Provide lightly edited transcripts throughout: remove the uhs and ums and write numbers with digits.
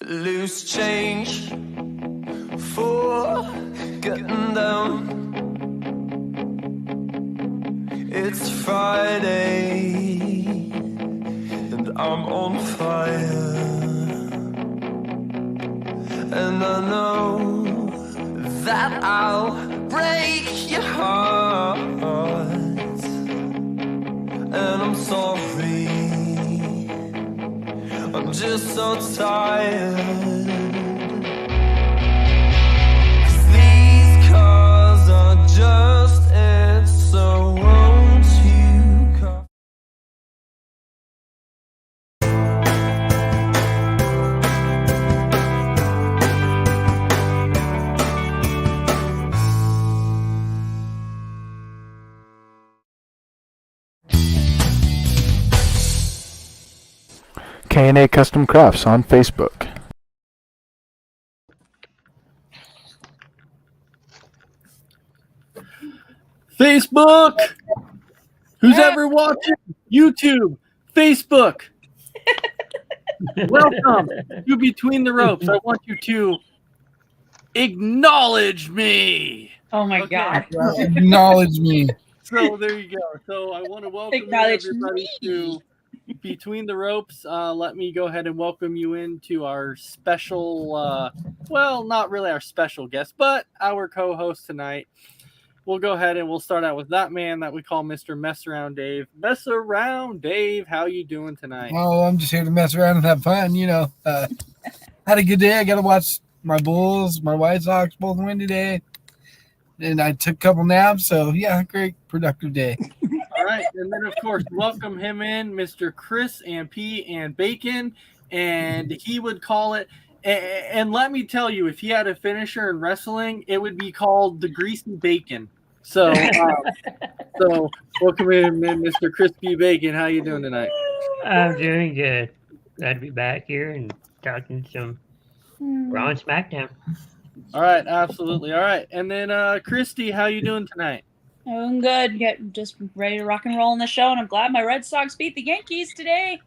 Loose change for getting down. It's Friday and I'm on fire, and I know that I'll break your heart, and I'm sorry, I'm just so tired. 'Cause these cars are just it, so won't you come? K&A Custom Crafts on Facebook. Facebook! Who's ever watching? YouTube, Facebook. Welcome to Between the Ropes. I want you to acknowledge me. Oh my Okay. God. Acknowledge me. So there you go. So I want to welcome Acknowledge everybody to Between the Ropes. Let me go ahead and welcome you into our special, well, not really our special guest, but our co-host tonight. We'll go ahead and we'll start out with that man that we call Mr. Mess Around Dave. Mess Around Dave, how you doing tonight? Oh, I'm just here to mess around and have fun, you know. Had a good day. I got to watch my Bulls, my White Sox both win today. And I took a couple naps, so yeah, great, productive day. All right, and then of course, welcome him in, Mr. Chris and P and Bacon, and he would call it. And let me tell you, if he had a finisher in wrestling, it would be called the Greasy Bacon. So, so welcome in, Mr. Crispy Bacon. How you doing tonight? I'm doing good. Glad to be back here and talking some Raw and SmackDown. All right, absolutely. All right, and then Christy, how you doing tonight? Doing good. Just ready to rock and roll on the show, and I'm glad my Red Sox beat the Yankees today.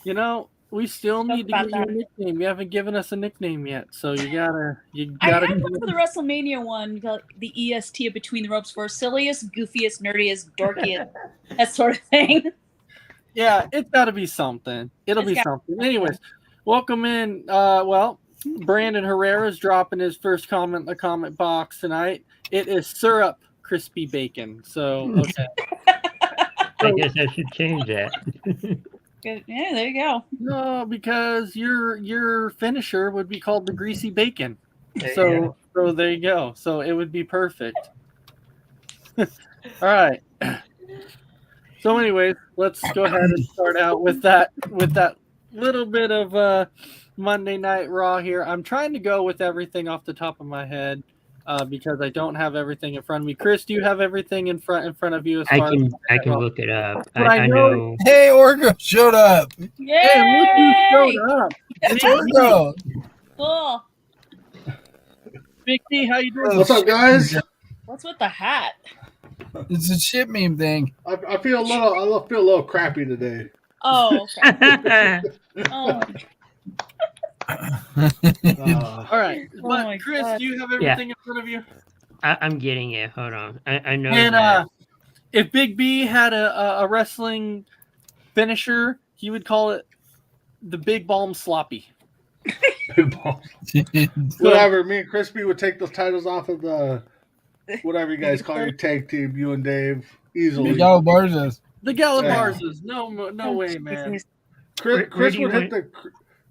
You know, we still need to about give you a that. nickname. You haven't given us a nickname yet, so you gotta. I had one for the WrestleMania one, the EST of Between the Ropes for silliest, goofiest, nerdiest, dorkiest, that sort of thing. Yeah, it's got to be something. It'll be something. Anyways, welcome in. Well, Brandon Herrera is dropping his first comment in the comment box tonight. It is syrup crispy bacon. So, okay. I guess I should change that. Good. Yeah, there you go. No, because your finisher would be called the greasy bacon. There you So there you go. So it would be perfect. All right. So anyways, let's go ahead and start out with that little bit of Monday Night Raw here. I'm trying to go with everything off the top of my head because I don't have everything in front of me. Chris, do you have everything in front of you? As I far can as look it up. But I know. Hey, Orgo showed up. Yay! Hey, look who showed up. It's Orgo. Cool. Big D, how you doing? What's up, guys? What's with the hat? It's a shit meme thing. I feel a little crappy today. Oh, okay. Oh, All right. Oh my But Chris, God. do you have everything in front of you? I'm getting it. Hold on. I know. And that. if Big B had a wrestling finisher, he would call it the Big Balm Sloppy. Whatever. Me and Crispy would take those titles off of the whatever you guys call your tag team, you and Dave, easily. Y'all Barzas. The Galabarzas. No way, man. Chris would hit the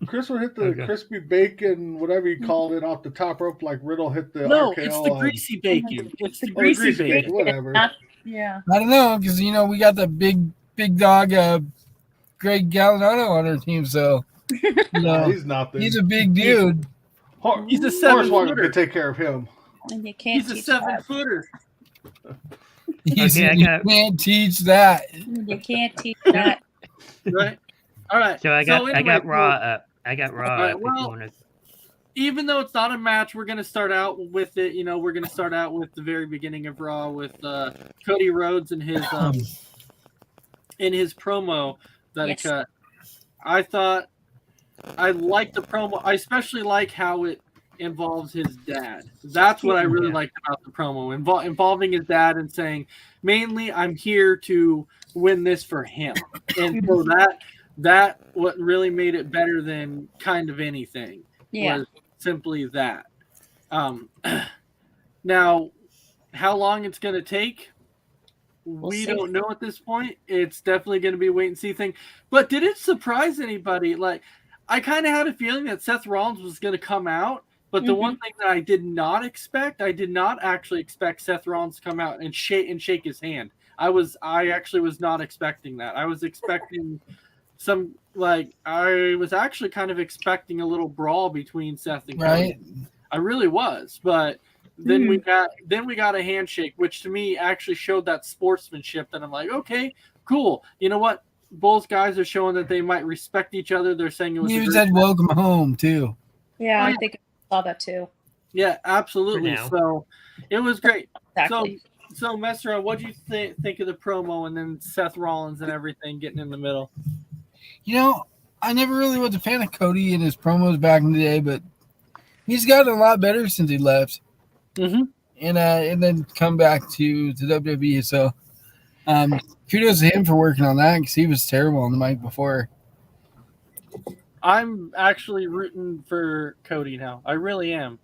Okay. crispy bacon, whatever you called it, off the top rope like Riddle hit the No, RKO. it's the greasy bacon. It's the or the greasy bacon. whatever. yeah. I don't know, because, you know, we got the big dog, Greg Gallinano on our team, so, you know, He's nothing. he's a big dude. He's a 7 Hornswoggle footer. could take care of him. And you can't He's a teach 7 that. footer. You can't teach that. You can't teach that. Right. All right. So I got anyway, Raw up. I got Raw All right, up. If well, you want to. even though it's not a match, we're going to start out with it. You know, we're going to start out with the very beginning of Raw with Cody Rhodes and his in his promo that Yes. he cut. I thought I like the promo. I especially like how it involves his dad. That's what I really liked about the promo, involving his dad and saying, mainly, I'm here to win this for him. And so that what really made it better than kind of anything was simply that. Now, how long it's going to take, we don't know at this point. It's definitely going to be a wait and see thing. But did it surprise anybody? Like, I kind of had a feeling that Seth Rollins was going to come out. But the one thing that I did not expect, I did not actually expect Seth Rollins to come out and shake his hand. I actually was not expecting that. I was expecting I was actually kind of expecting a little brawl between Seth and Cody. Right. I really was, but then we got a handshake, which to me actually showed that sportsmanship that I'm like, okay, cool. You know what? Both guys are showing that they might respect each other. They're saying it was. He said welcome home too. Yeah, I think I saw that too. Yeah, absolutely. So it was great. Exactly. So Mesra, what do you think of the promo and then Seth Rollins and everything getting in the middle? You know, I never really was a fan of Cody and his promos back in the day, but he's gotten a lot better since he left. Mm-hmm. And then come back to the WWE. So kudos to him for working on that because he was terrible on the mic before. I'm actually rooting for Cody now. I really am.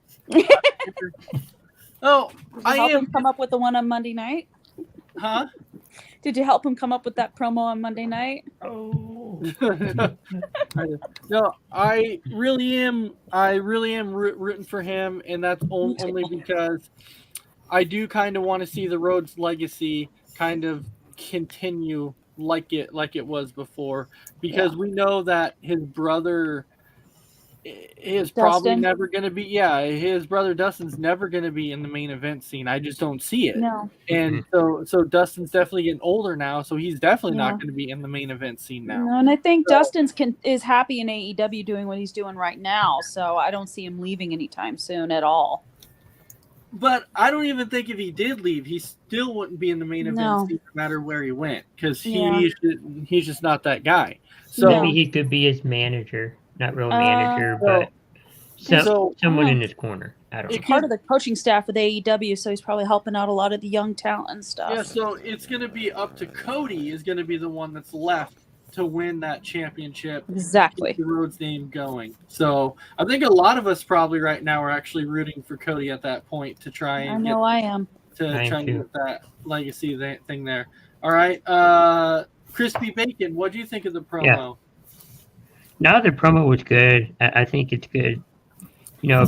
Oh, I help him come up with the one on Monday night? Huh? Did you help him come up with that promo on Monday night? Oh. No, I really am rooting for him, and that's only because I do kind of want to see the Rhodes legacy kind of continue like it was before, because we know that his brother is probably never going to be. Yeah, his brother Dustin's never going to be in the main event scene. I just don't see it. No. And so Dustin's definitely getting older now, so he's definitely not going to be in the main event scene now. No, and I think Dustin's is happy in AEW doing what he's doing right now, so I don't see him leaving anytime soon at all. But I don't even think if he did leave, he still wouldn't be in the main event scene no matter where he went, because he's just not that guy. So maybe he could be his manager. Not really manager, but someone in his corner. I don't know. He's part of the coaching staff with AEW, so he's probably helping out a lot of the young talent and stuff. Yeah, so it's going to be up to Cody is going to be the one that's left to win that championship. Exactly. Keep the Rhodes name going. So I think a lot of us probably right now are actually rooting for Cody at that point to try and I am. To try and get that legacy thing there. All right. Crispy Bacon, what do you think of the promo? Yeah. No, the promo was good. I think it's good. You know,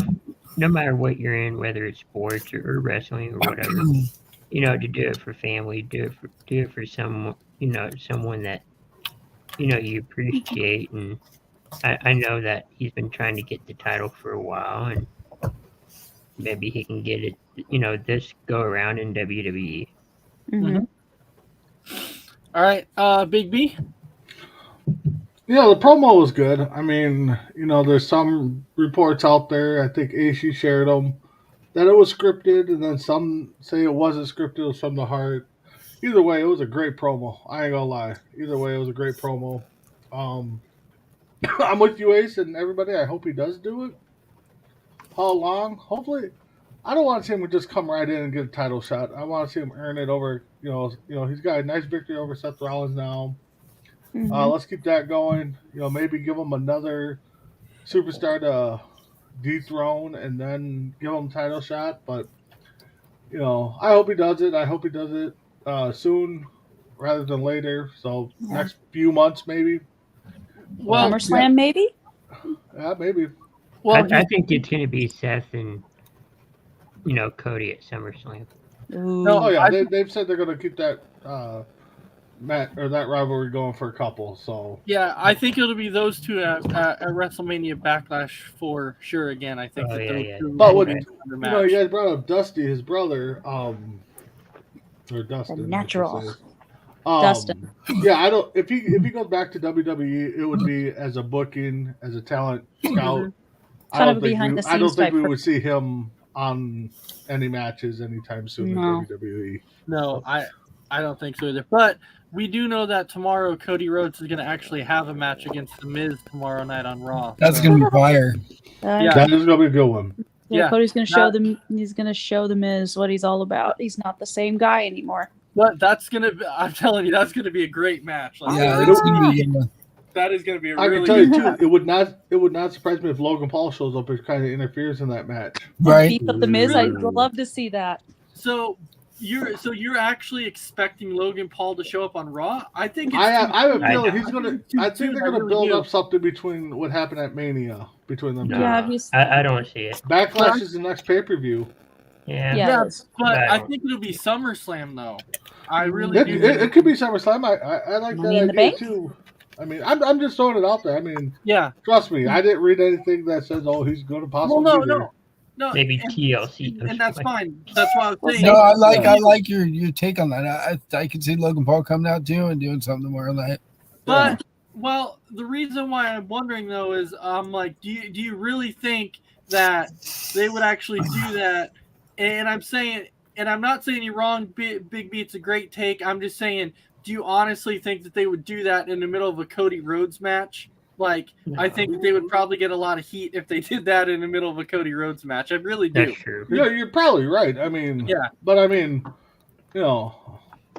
no matter what you're in, whether it's sports or wrestling or whatever, you know, to do it for family, do it for someone, you know, someone that, you know, you appreciate. And I know that he's been trying to get the title for a while, and maybe he can get it, you know, this go around in WWE. Mm-hmm. All right, Big B. Yeah, the promo was good. I mean, you know, there's some reports out there, I think AC shared them, that it was scripted, and then some say it wasn't scripted, it was from the heart. Either way, it was a great promo. I ain't gonna lie. Either way, it was a great promo. I'm with you, Ace, and everybody. I hope he does do it. How long? Hopefully. I don't want to see him just come right in and get a title shot. I want to see him earn it over, you know, he's got a nice victory over Seth Rollins now. Mm-hmm. Let's keep that going. You know, maybe give him another superstar to dethrone and then give him a title shot. But, you know, I hope he does it. I hope he does it soon rather than later. So next few months, maybe. Well, SummerSlam, maybe? Yeah, maybe. Well, I think it's going to be Seth and, you know, Cody at SummerSlam. Oh, yeah. They've said they're going to keep that that rivalry going for a couple. So yeah, I think it'll be those two at WrestleMania Backlash for sure. Again, I think. But when you know, you guys brought up Dusty, his brother, or Dustin, the natural. Dustin. Yeah, I don't. If he goes back to WWE, it would be as a booking, as a talent scout. I don't think we would see him on any matches anytime soon in WWE. No, I don't think so either. But we do know that tomorrow Cody Rhodes is going to actually have a match against The Miz tomorrow night on Raw. That's gonna be fire. Yeah. That is gonna be a good one. Yeah. Cody's gonna show them. He's gonna show the Miz what he's all about. He's not the same guy anymore. But that's going to be, I'm telling you, that's going to be a great match. Like, Yeah, it's gonna be a good one. that is going to be a I really can tell you good too, it would not surprise me if Logan Paul shows up and kind of interferes in that match. Right. Beat up the Miz. I'd love to see that. So you're actually expecting Logan Paul to show up on Raw? I think it's I have a I feeling know. he's gonna. Too I think soon, they're I gonna really build do. up something between what happened at Mania between them. No, two. Yeah, he's- I don't see it. Backlash is the next pay per view. Yeah. Yeah. but I Right. think it'll be SummerSlam though. I really It, do. it could be SummerSlam. I like Money in that the idea Bank? too. I mean, I'm just throwing it out there. I mean, Yeah. trust me, I didn't read anything that says, "Oh, he's going to possibly Well, be there." no. Maybe and, TLC. and that's fine. That's why I was saying. No, I like your take on that. I can see Logan Paul coming out too and doing something tomorrow night. But well, the reason why I'm wondering though is I'm like, do you really think that they would actually do that? And I'm saying, and I'm not saying you're wrong. Big B, it's a great take. I'm just saying, do you honestly think that they would do that in the middle of a Cody Rhodes match? Like, I think that they would probably get a lot of heat if they did that in the middle of a Cody Rhodes match. I really do. That's true. Yeah, you're probably right. I mean, Yeah. But I mean, you know,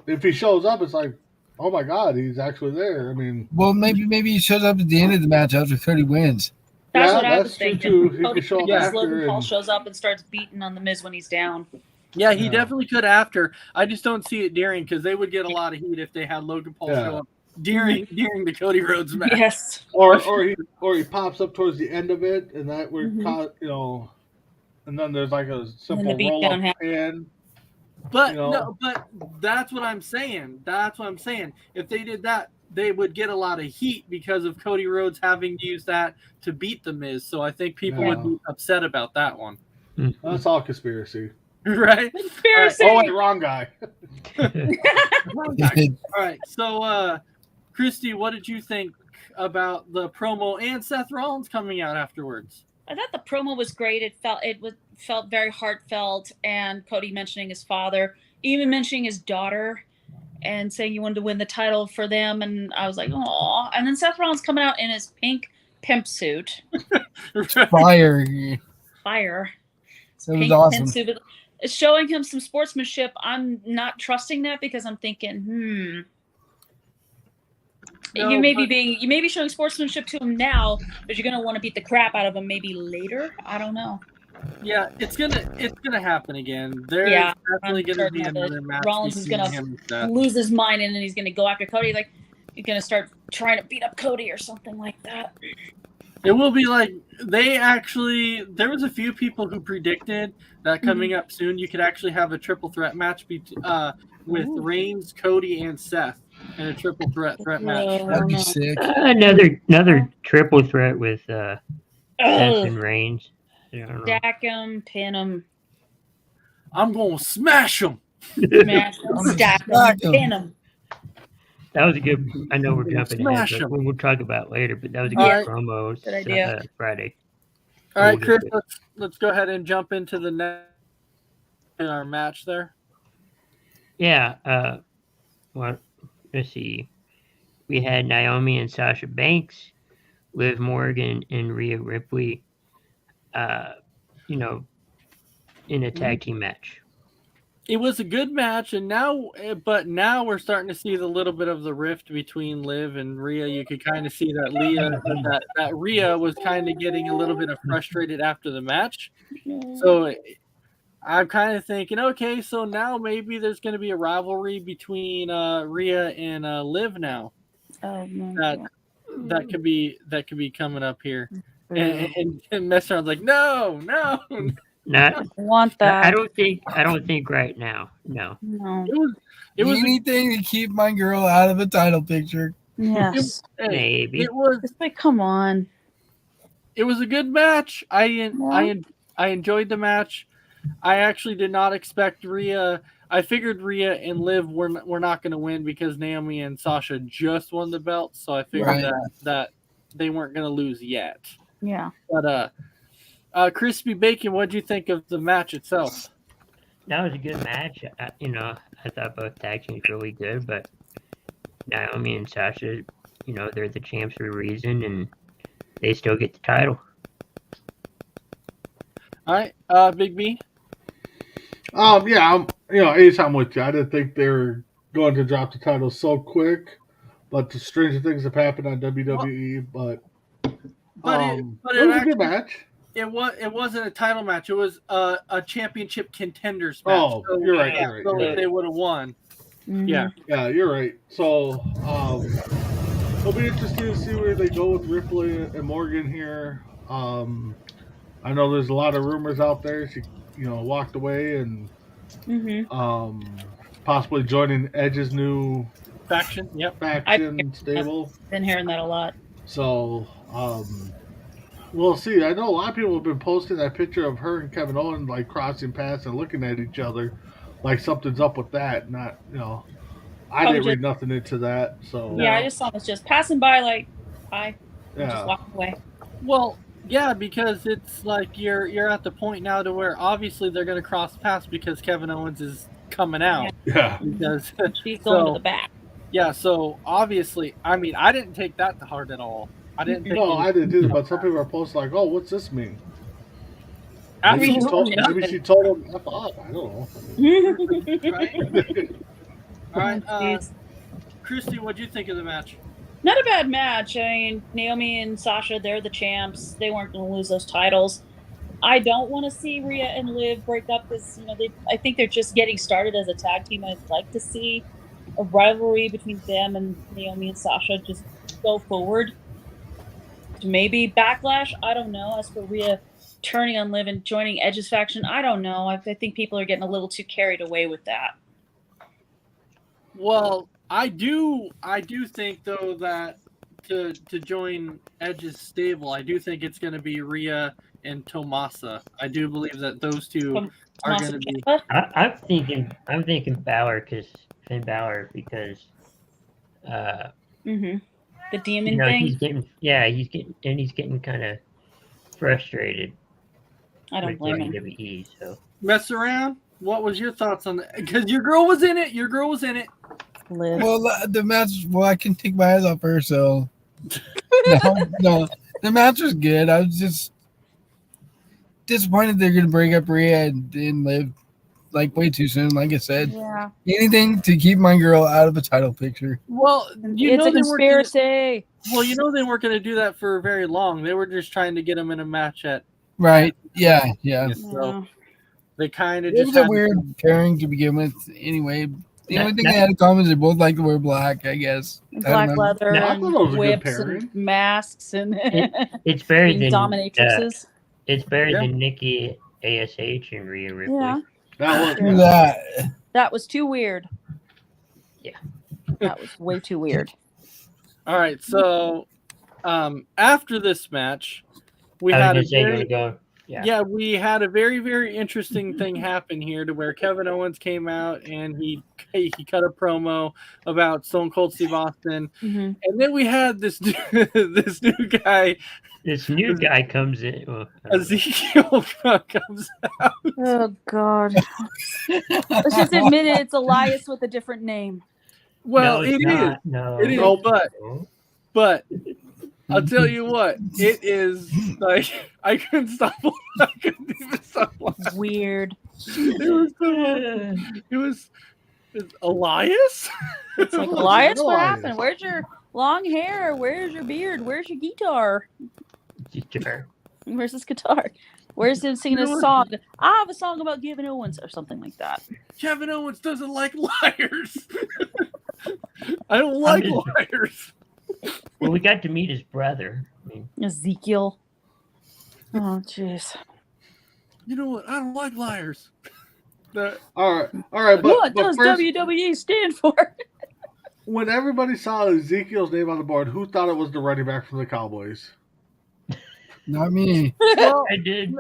if he shows up, it's like, oh my God, he's actually there. I mean, Well, maybe he shows up at the end of the match after Cody wins. That's Yeah, what I that's was true, thinking. too. He Cody could show up because after Logan Paul and- shows up and starts beating on the Miz when he's down. Yeah, he Yeah. definitely could after. I just don't see it during because they would get a lot of heat if they had Logan Paul Yeah. show up during the Cody Rhodes match. Yes. or he pops up towards the end of it, and that would Mhm. cause, you know, and then there's like a simple beat roll up down happens. pin. But You know? no, but that's what I'm saying. That's what I'm saying. If they did that, they would get a lot of heat because of Cody Rhodes having to use that to beat the Miz. So I think people would be upset about that one, That's all conspiracy. right? Conspiracy. Oh, wait, wrong guy. All right. So, Christy, what did you think about the promo and Seth Rollins coming out afterwards? I thought the promo was great. It felt very heartfelt, and Cody mentioning his father, even mentioning his daughter, and saying he wanted to win the title for them. And I was like, oh. And then Seth Rollins coming out in his pink pimp suit, Fire. fire. That was Pink awesome. pimp suit. It's showing him some sportsmanship. I'm not trusting that because I'm thinking, No, you may but- be showing sportsmanship to him now, but you're gonna want to beat the crap out of him maybe later. I don't know. Yeah, it's gonna happen again. There's Yeah, definitely I'm gonna be certain of it. another match. Rollins is between gonna him and Seth. lose his mind and then he's gonna go after Cody. Like he's gonna start trying to beat up Cody or something like that. It will be like there was a few people who predicted that coming up soon you could actually have a triple threat match with Reigns, Cody, and Seth in a triple threat match. That'd be sick. Another triple threat with Seth and Reigns. I don't know. Stack him, pin him, I'm gonna smash them. smash him, stack him, Stack 'em. pin him. That was a good. I know we're jumping ahead, Smash but 'em. we'll talk about it later. But that was a good Alright. promo. Good idea. Friday. All right, We'll Chris, get to it. let's go ahead and jump into the next in our match there. Yeah. Well, let's see. We had Naomi and Sasha Banks, Liv Morgan and Rhea Ripley. In a tag team match. It was a good match, and now we're starting to see the little bit of the rift between Liv and Rhea. You could kind of see that that Rhea was kind of getting a little bit of frustrated after the match. So I'm kind of thinking, okay, so now maybe there's going to be a rivalry between Rhea and Liv now. That could be coming up here. And Mess around like, no. Not. I want that. I don't think right now. No. No. It was Anything to keep my girl out of a title picture. Yes. Maybe. It was Just like, come on. It was a good match. I enjoyed the match. I actually did not expect Rhea. I figured Rhea and Liv were not going to win because Naomi and Sasha just won the belt, so I figured Right. that they weren't going to lose yet. Yeah. But Crispy Bacon, what did you think of the match itself? That was a good match. I thought both tag teams were really good, but Naomi and Sasha, they're the champs for a reason, and they still get the title. All right, Big B. Yeah, Ace, I'm with you. I didn't think they were going to drop the title so quick, but the stranger things have happened on WWE. But But it was a actually, good match. it wasn't a title match. It was a championship contenders match. Oh, you're right. You're right. So You're if right. they would have won. Mhm. Yeah. Yeah, you're right. So it'll be interesting to see where they go with Ripley and Morgan here. I know there's a lot of rumors out there. She, walked away and possibly joining Edge's new Faction. Yep. faction stable. Been hearing that a lot. So we'll see. I know a lot of people have been posting that picture of her and Kevin Owens like crossing paths and looking at each other, like something's up with that. Not, I didn't read nothing into that. So Yeah, I just saw this just passing by, like, hi, and just yeah, walking away. Well, yeah, because it's like you're at the point now to where obviously they're going to cross paths because Kevin Owens is coming out. yeah. Because She's going So- to the back. yeah, so obviously, I mean, I didn't take that to heart at all. I didn't think. No, I didn't either. But some people are posting like, "Oh, what's this mean?" Maybe Absolutely. she told him F off. I don't know. Right? All right, Jeez. Christy, what'd you think of the match? Not a bad match. I mean, Naomi and Sasha, they're the champs. They weren't going to lose those titles. I don't want to see Rhea and Liv break up because, I think they're just getting started as a tag team. I'd like to see a rivalry between them and Naomi and Sasha just go forward. Maybe Backlash, I don't know. As for Rhea turning on Liv and joining Edge's faction, I don't know. I think people are getting a little too carried away with that. Well, I do think though that to join Edge's stable, I do think it's going to be Rhea and Tomasa. I do believe that those two are going to be. I'm thinking Balor Finn Balor because The demon thing. he's getting kind of frustrated. I don't with blame him. WWE. So Mess around. What was your thoughts on that? Because your girl was in it. Liv. Well, the match. Well, I can take my eyes off her, so no. The match was good. I was just disappointed they're gonna break up Rhea and Liv like way too soon. Like I said, Yeah. anything to keep my girl out of a title picture. Well, It's a they weren't conspiracy. they weren't going to do that for very long. They were just trying to get them in a match at. Right? Yeah. So they kind of It just was a had- weird pairing to begin with. Anyway, the only thing That- they had in common is they both like to wear black. I guess. I don't Black know. leather No, I and thought it was a good whips pairing. and masks and it's better being than dominatrixes. it's better Yeah. than Nikki ASH and Rhea Ripley. Yeah. That Do was that. That was too weird. Yeah. That was way too weird. All right, so after this match, we I was had a gonna say, you very, wanna go? Yeah. yeah, we had a very, very interesting thing happen here to where Kevin Owens came out and he cut a promo about Stone Cold Steve Austin, Mhm. and then we had this this new guy This new guy comes in. Well, I don't know. Ezekiel comes out. Oh God. Let's just admit it. It's Elias with a different name. Well, No, it it's is, not. No. it is, Nope. but I'll tell you what, it is like I couldn't stop. I couldn't even stop laughing. Weird. It was Elias. It's like What's Elias, what Elias? happened? Where's your long hair? Where's your beard? Where's your guitar? Guitar. Where's this guitar? Where's him singing a song? I have a song about Kevin Owens or something like that. Kevin Owens doesn't like liars. I don't like liars. Well, we got to meet his brother. I mean, Ezekiel. Oh jeez. You know what? I don't like liars. all right. What But does first, WWE stand for? when everybody saw Ezekiel's name on the board, who thought it was the running back from the Cowboys? Not me. Well, I did.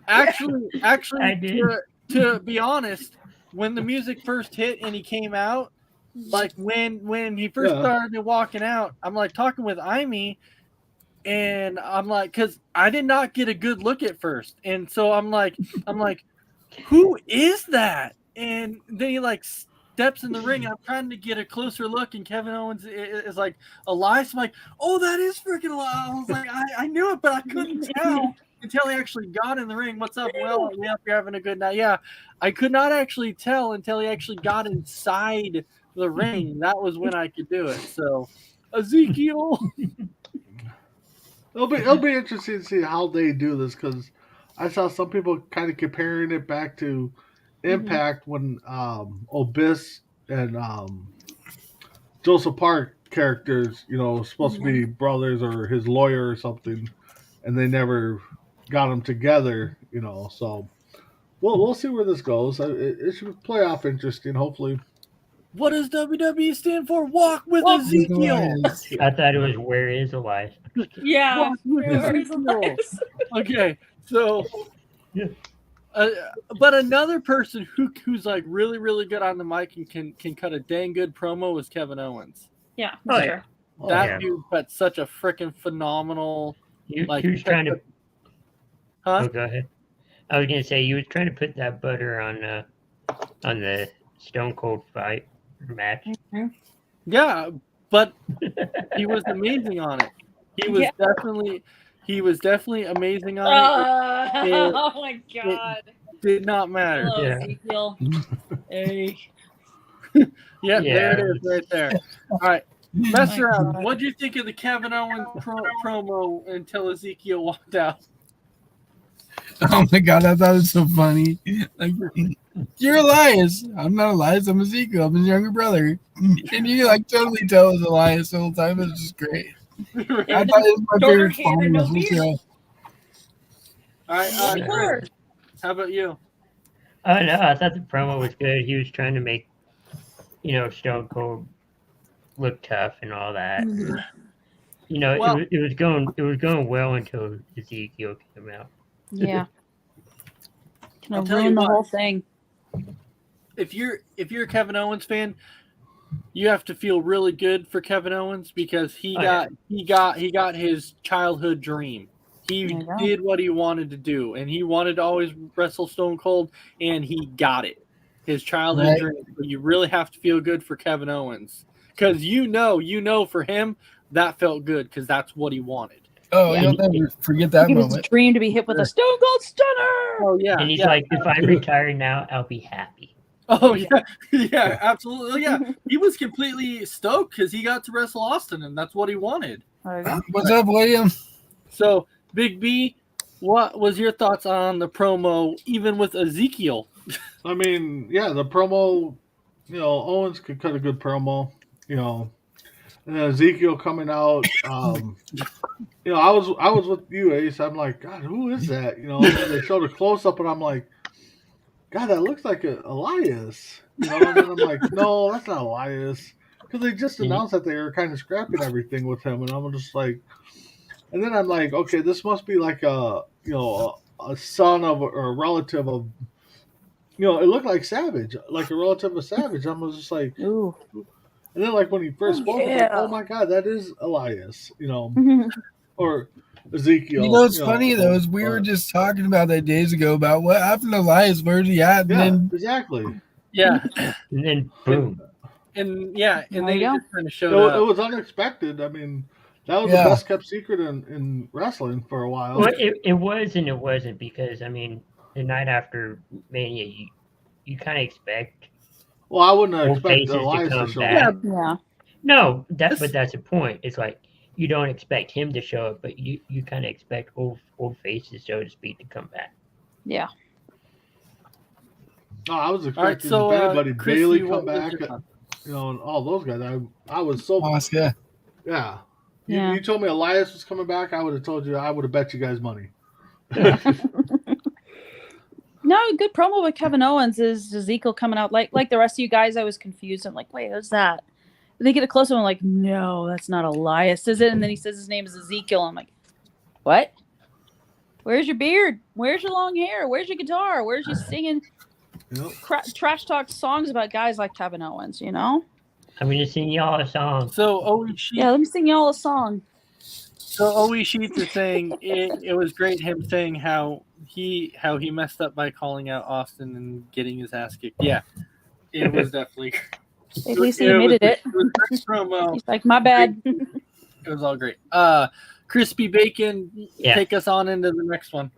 actually, I did. to be honest, when the music first hit and he came out, like when he first Yeah. started walking out, I'm like talking with Amy, and I'm like, because I did not get a good look at first, and so I'm like, who is that? And then he like steps in the ring, and I'm trying to get a closer look, and Kevin Owens is like Elias. I'm like, oh, that is freaking Elias. I was like, I knew it, but I couldn't tell until he actually got in the ring. What's up? Well, yeah, you're having a good night. Yeah, I could not actually tell until he actually got inside the ring. That was when I could do it. So, Ezekiel. It'll be interesting to see how they do this, because I saw some people kind of comparing it back to Impact when Abyss and Joseph Park characters, supposed to be brothers or his lawyer or something, and they never got them together, So we'll see where this goes. It should play off interesting, hopefully. What does WWE stand for? Walk with Ezekiel. I thought it was Where is Elias? Yeah. Walk with Where is Ezekiel. Elias? Okay, so, but another person who's like really, really good on the mic and can cut a dang good promo is Kevin Owens. Yeah, Oh, sure. That dude cut such a freaking phenomenal. He Like, was trying to. Huh? Oh, go ahead. I was gonna say you was trying to put that butter on the Stone Cold fight match. Yeah, but he was amazing on it. He was definitely amazing on it. Oh my god. Did not matter. Hello, Yeah. Ezekiel. Hey. Yeah, Yeah. there it is, right there. All right, mess my around. God. What do you think of the Kevin Owens promo until Ezekiel walked out? Oh my god, I thought it was so funny. Like, you're Elias. I'm not Elias. I'm Ezekiel. I'm his younger brother. And you like totally tell it was Elias the whole time. It was just great. I thought it was my Shorter favorite hair part and no of the beard. show. All right, Sure. Chris, how about you? Oh no, I thought the promo was good. He was trying to make, Stone Cold look tough and all that. Well- it was going well until Ezekiel came out. Yeah. Can I I'll tell you ruin the what. whole thing? If you're a Kevin Owens fan, you have to feel really good for Kevin Owens because he got his childhood dream. He There you go. did what he wanted to do, and he wanted to always wrestle Stone Cold, and he got it. His childhood Right. dream. So you really have to feel good for Kevin Owens because for him that felt good because that's what he wanted. Oh, Yeah. you'll never forget that It was a moment. dream to be hit with a Stone Cold Stunner. Oh yeah, And he's yeah. like, if I retire now, I'll be happy. Oh yeah, yeah, absolutely. Yeah, he was completely stoked because he got to wrestle Austin, and that's what he wanted. There you go. What's up, William? So, Big B, what was your thoughts on the promo, even with Ezekiel? I mean, yeah, the promo, Owens could cut a good promo, and then Ezekiel coming out, I was with you, Ace. I'm like, God, who is that? And then they showed a close up, and I'm like, God, that looks like Elias. And then I'm like, no, that's not Elias, because they just announced that they were kind of scrapping everything with him, and I'm just like, and then I'm like, okay, this must be like a son of or a relative of. It looked like Savage, like a relative of Savage. I was just like, Ooh. and then like when he first spoke, I was like, yeah. oh my God, that is Elias, or Ezekiel. You know what's funny though is we were just talking about that days ago about what happened to Elias. Where's he at? And yeah, then exactly. Yeah, And then boom. and There they you go. just kind of showed It up. was unexpected. I mean, that was Yeah. the best kept secret in wrestling for a while. Well, it was and it wasn't because I mean the night after Mania, you kind of expect Well, I wouldn't have old expected faces to Elias to come show back. up. Yeah. No, This- but that's the point. It's like you don't expect him to show up, but you kind of expect old faces, so to speak, to come back. Yeah. No, I was All right, expecting so anybody Chris, Bailey what come was back, your thought? and all those guys. I was so Oscar. yeah. Yeah. You told me Elias was coming back. I would have told you. I would have bet you guys money. No, good promo with Kevin Owens is Ezekiel coming out like the rest of you guys. I was confused. I'm like, wait, who's that? And they get a close one. I'm like, no, that's not Elias, is it? And then he says his name is Ezekiel. I'm like, what? Where's your beard? Where's your long hair? Where's your guitar? Where's you singing Yep. trash talk songs about guys like Kevin Owens? You know? I'm gonna sing y'all a song. So Oishii, Yeah, let me sing y'all a song. Sheets is saying it was great him saying how he messed up by calling out Austin and getting his ass kicked. Yeah, It was definitely. At least he admitted it. It was great promo. He's like, my bad. It was all great. Crispy Bacon, Yeah. take us on into the next one.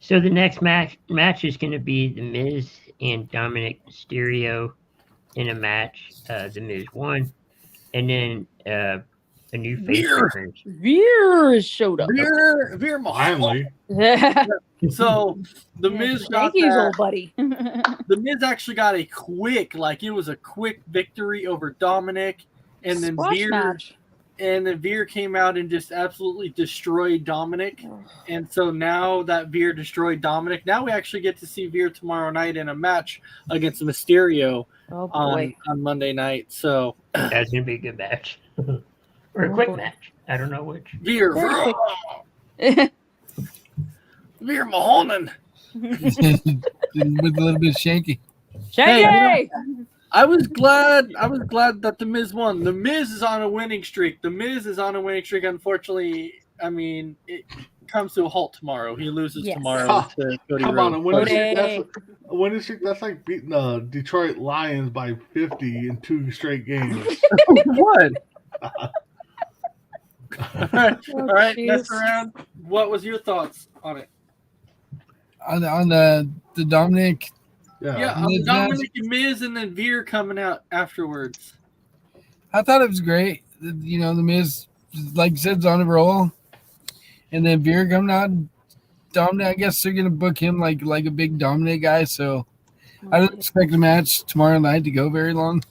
So the next match is going to be The Miz and Dominic Mysterio in a match. The Miz won, and then a new face Veer. returns. Veer showed up. Veer Mahal. Finally. So the Miz got Thank you, that. old buddy. The Miz actually got a quick, like it was a quick victory over Dominic, and then Squash Veer. match. And then Veer came out and just absolutely destroyed Dominic. And so now that Veer destroyed Dominic, now we actually get to see Veer tomorrow night in a match against Mysterio Oh boy. on Monday night. So That's going to be a good match. Or a quick match. I don't know which. Veer, Very Veer Mahonen. With a little bit shaky. Shaggy! I was glad that The Miz won. The Miz is on a winning streak. Unfortunately, I mean, it comes to a halt tomorrow. He loses Yes. tomorrow to Cody Come on, a Rhodes. winning streak. That's like beating the Detroit Lions by 50 in 2 straight games. What? All right, jeez. next round. What was your thoughts on it? On the Dominic, Yeah, on Miz Dominic and Miz, and then Veer coming out afterwards. I thought it was great. You know, the Miz, like you said, is on a roll, and then Veer coming out. Dominic, I guess they're gonna book him like a big Dominic guy. So I don't expect the match tomorrow night to go very long.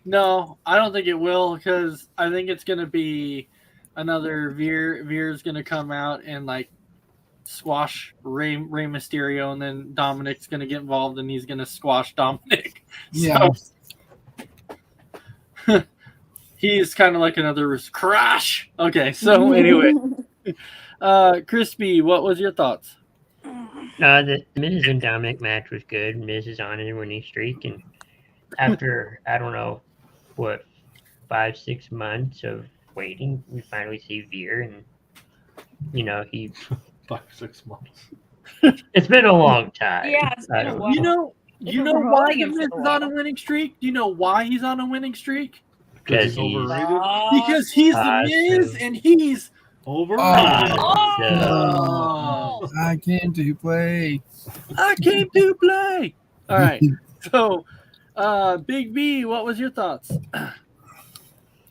No, I don't think it will, because I think it's gonna be another Veer. Veer's gonna come out and like squash Rey Mysterio, and then Dominic's gonna get involved and he's gonna squash Dominic. Yeah. So, he's kind of like another crash. Okay, so anyway, Crispy, what was your thoughts? The Miz and Dominic match was good. Miz is on a winning streak, and after I don't know what 5-6 months of waiting, we finally see Veer, and he 5-6 months. it's been a long time. Yeah, it's been I a don't- while. You know been why promoting the him for Miz a is on a while. winning streak? Do you know why he's on a winning streak? Because he's he's overrated. Because he's the Miz Awesome. and he's Overrated. Oh! I came to play. I came to play. All right. So, Big B, what was your thoughts?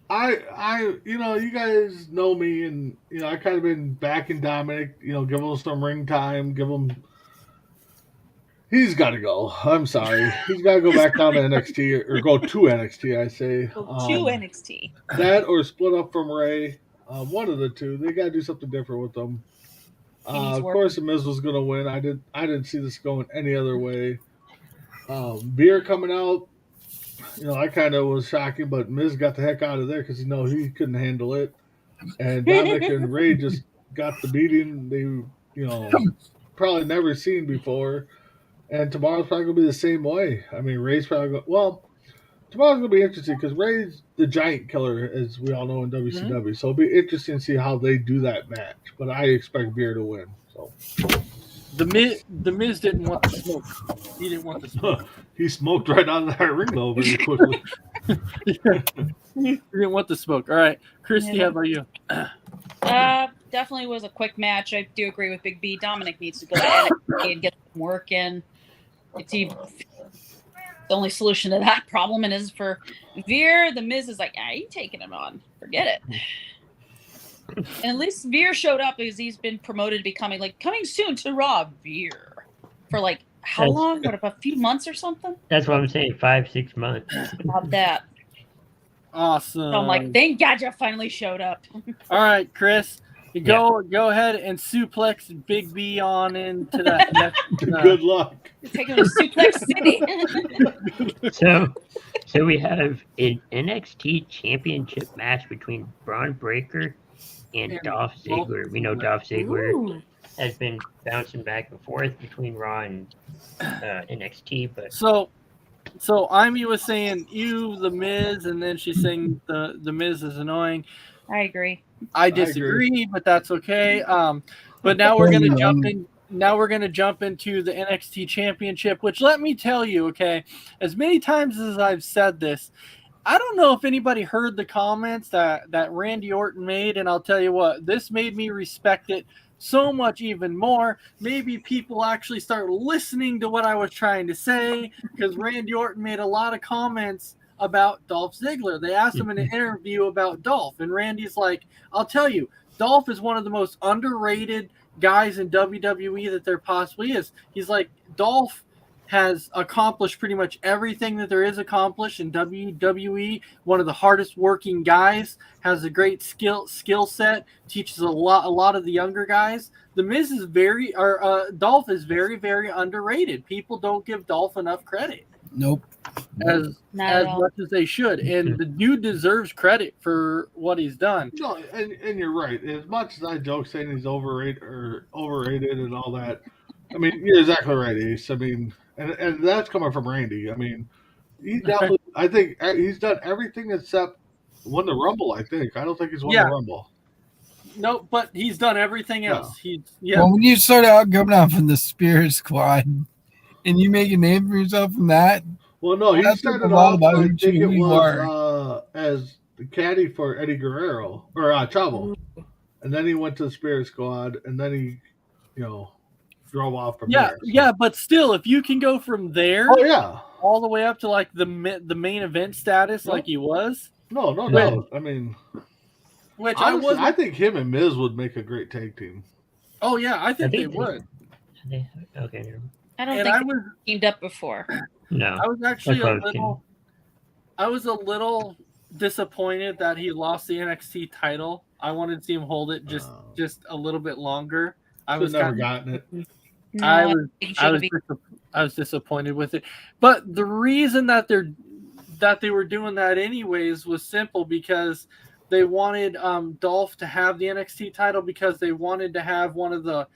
You guys know me, and I kind of been backing Dominic. Give him some ring time. He's got to go. I'm sorry. He's got to go back down to NXT or go to NXT. I say Go to NXT. that or split up from Ray. One of the two. They got to do something different with them. He needs Of work. course, the Miz was going to win. I didn't see this going any other way. Veer coming out. I kind of was shocking, but Miz got the heck out of there because he couldn't handle it, and Dominic and Ray just got the beating they probably never seen before. And tomorrow's probably gonna be the same way. I mean, Ray's probably tomorrow's gonna be interesting because Ray's the giant killer, as we all know in WCW. So it'll be interesting to see how they do that match. But I expect Veer to win. So The Miz didn't want the smoke. He didn't want the smoke. he smoked right out of that ring though very quickly. He didn't want the smoke. All right, Christy, how about you? Definitely was a quick match. I do agree with Big B. Dominic needs to go to NXT and get some work in. The only solution to that problem is for Veer. The Miz is like, you taking him on. Forget it. And at least Veer showed up because he's been promoted to becoming coming soon to Raw. Veer for how That's- long? What, a few months or something? That's what I'm saying. 5-6 months. About that. Awesome. So I'm like, thank God you finally showed up. all right, Chris, you go ahead and suplex Big B on into that next. Good luck. Take him to Suplex City. So we have an NXT Championship match between Braun Breaker and Dolph Ziggler. We know Dolph Ziggler Ooh. has been bouncing back and forth between Raw and NXT, but So Amy was saying the Miz, and then she's saying the Miz is annoying. I agree. I disagree, but that's okay. But now we're gonna jump in. now we're going to jump into the NXT Championship, which let me tell you, okay, as many times as I've said this, I don't know if anybody heard the comments that Randy Orton made, and I'll tell you what, this made me respect it so much even more. Maybe people actually start listening to what I was trying to say, because Randy Orton made a lot of comments about Dolph Ziggler. They asked him in an interview about Dolph, and Randy's like, I'll tell you, Dolph is one of the most underrated guys in WWE that there possibly is. He's like, Dolph has accomplished pretty much everything that there is accomplished in WWE. One of the hardest working guys, has a great skill set, teaches a lot of the younger guys. The Miz is Dolph is very, very underrated. People don't give Dolph enough credit. Nope. As much as they should, and the dude deserves credit for what he's done. No, and you're right. As much as I joke saying he's overrated and all that, I mean, you're exactly right, Ace. I mean, and that's coming from Randy. I mean, he definitely. I think he's done everything except won the Rumble. I don't think he's won the Rumble. No, but he's done everything else. Well, when you start out coming out from the Spirit Squad, and you make a name for yourself from that. Well, no, he started off. I think it was as the caddy for Eddie Guerrero or Chavo, and then he went to the Spirit Squad, and then he, drove off from there. Yeah, but still, if you can go from there, all the way up to like the main event status, like he was. No. I mean, which honestly, I think him and Miz would make a great tag team. Oh yeah, I think they would. Okay. I don't think they teamed up before. No, I was actually I was a little disappointed that he lost the NXT title. I wanted to see him hold it just a little bit longer. I was never gotten it. No, I was disappointed with it. But the reason that they were doing that anyways was simple, because they wanted Dolph to have the NXT title, because they wanted to have one of the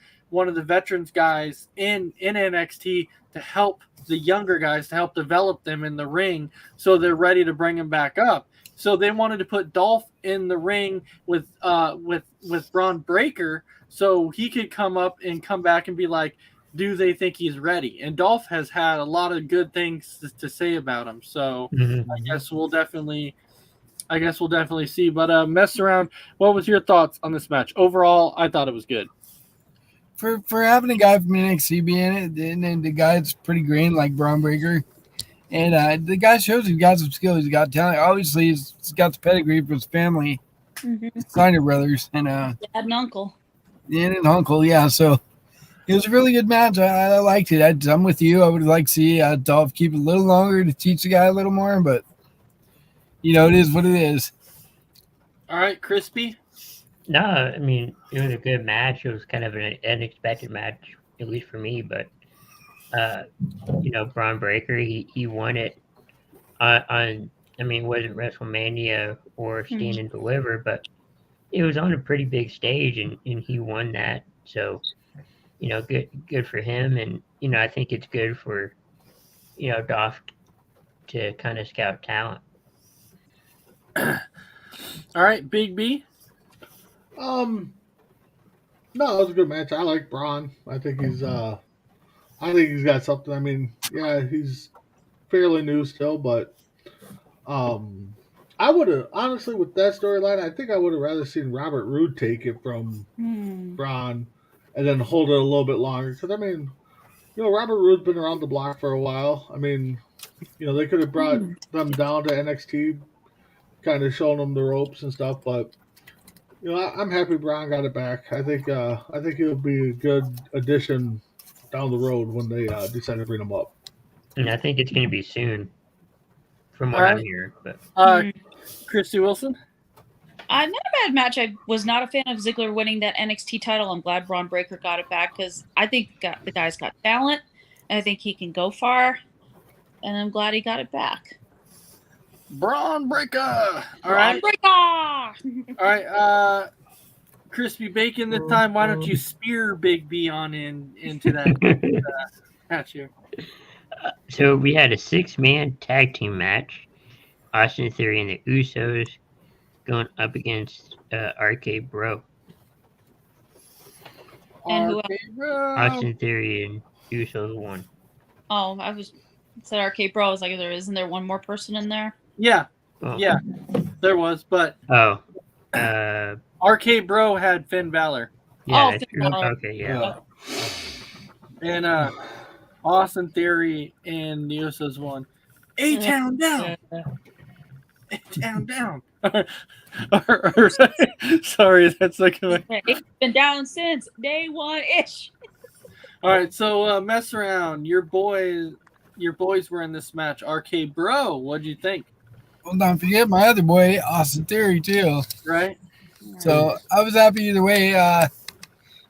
veterans guys in NXT to help the younger guys, to help develop them in the ring, so they're ready to bring him back up. So they wanted to put Dolph in the ring with Braun Breaker, so he could come up and come back and be like, do they think he's ready? And Dolph has had a lot of good things to say about him. So I guess we'll definitely see. But mess around. What was your thoughts on this match? Overall, I thought it was good. For having a guy from NXT be in it, and the guy's pretty green like Braun Breaker, and the guy shows he's got some skill, he's got talent. Obviously, he's got the pedigree for his family, Steiner brothers, and dad and uncle. And an uncle, yeah. So it was a really good match. I liked it. I'm with you. I would like to see Dolph keep it a little longer to teach the guy a little more, but it is what it is. All right, Crispy. No, I mean, it was a good match. It was kind of an unexpected match, at least for me. But, Braun Breaker, he won it on it wasn't WrestleMania or Stand and Deliver, but it was on a pretty big stage, and he won that. So, good for him. And, I think it's good for, Dolph to kind of scout talent. All right, Big B. No, it was a good match. I like Braun. I think he's got something. I mean, yeah, he's fairly new still, but I would have honestly, with that storyline, I think I would have rather seen Robert Roode take it from Braun and then hold it a little bit longer. Because I mean, Robert Roode's been around the block for a while. I mean, they could have brought them down to NXT, kind of showing them the ropes and stuff, but. I'm happy Braun got it back. I think it'll be a good addition down the road when they decide to bring him up. And I think it's going to be soon, from what I'm hearing. But Christy Wilson? Not a bad match. I was not a fan of Ziggler winning that NXT title. I'm glad Braun Breaker got it back, because I think the guy's got talent, and I think he can go far, and I'm glad he got it back. Braun Breaker. All right. All right. Crispy Bacon this time. Why don't you spear Big B on into that match here? So we had a 6-man tag team match. Austin Theory and the Usos going up against RK Bro. And who else? RK Bro. Austin Theory and Usos won. Oh, I was said RK Bro. I was like, isn't there one more person in there? Yeah, Oh. yeah, there was, but Oh. RK Bro had Finn Balor Yeah, Oh, that's Finn true. Balor. Okay, yeah. and Austin Theory and the Usos won. A-Town down. A-Town down. Sorry, that's like It's been down since day one ish. all right. So mess around. Your boys were in this match. RK Bro, what'd you think? Well, don't forget my other boy, Austin Theory, too. Right? So I was happy either way.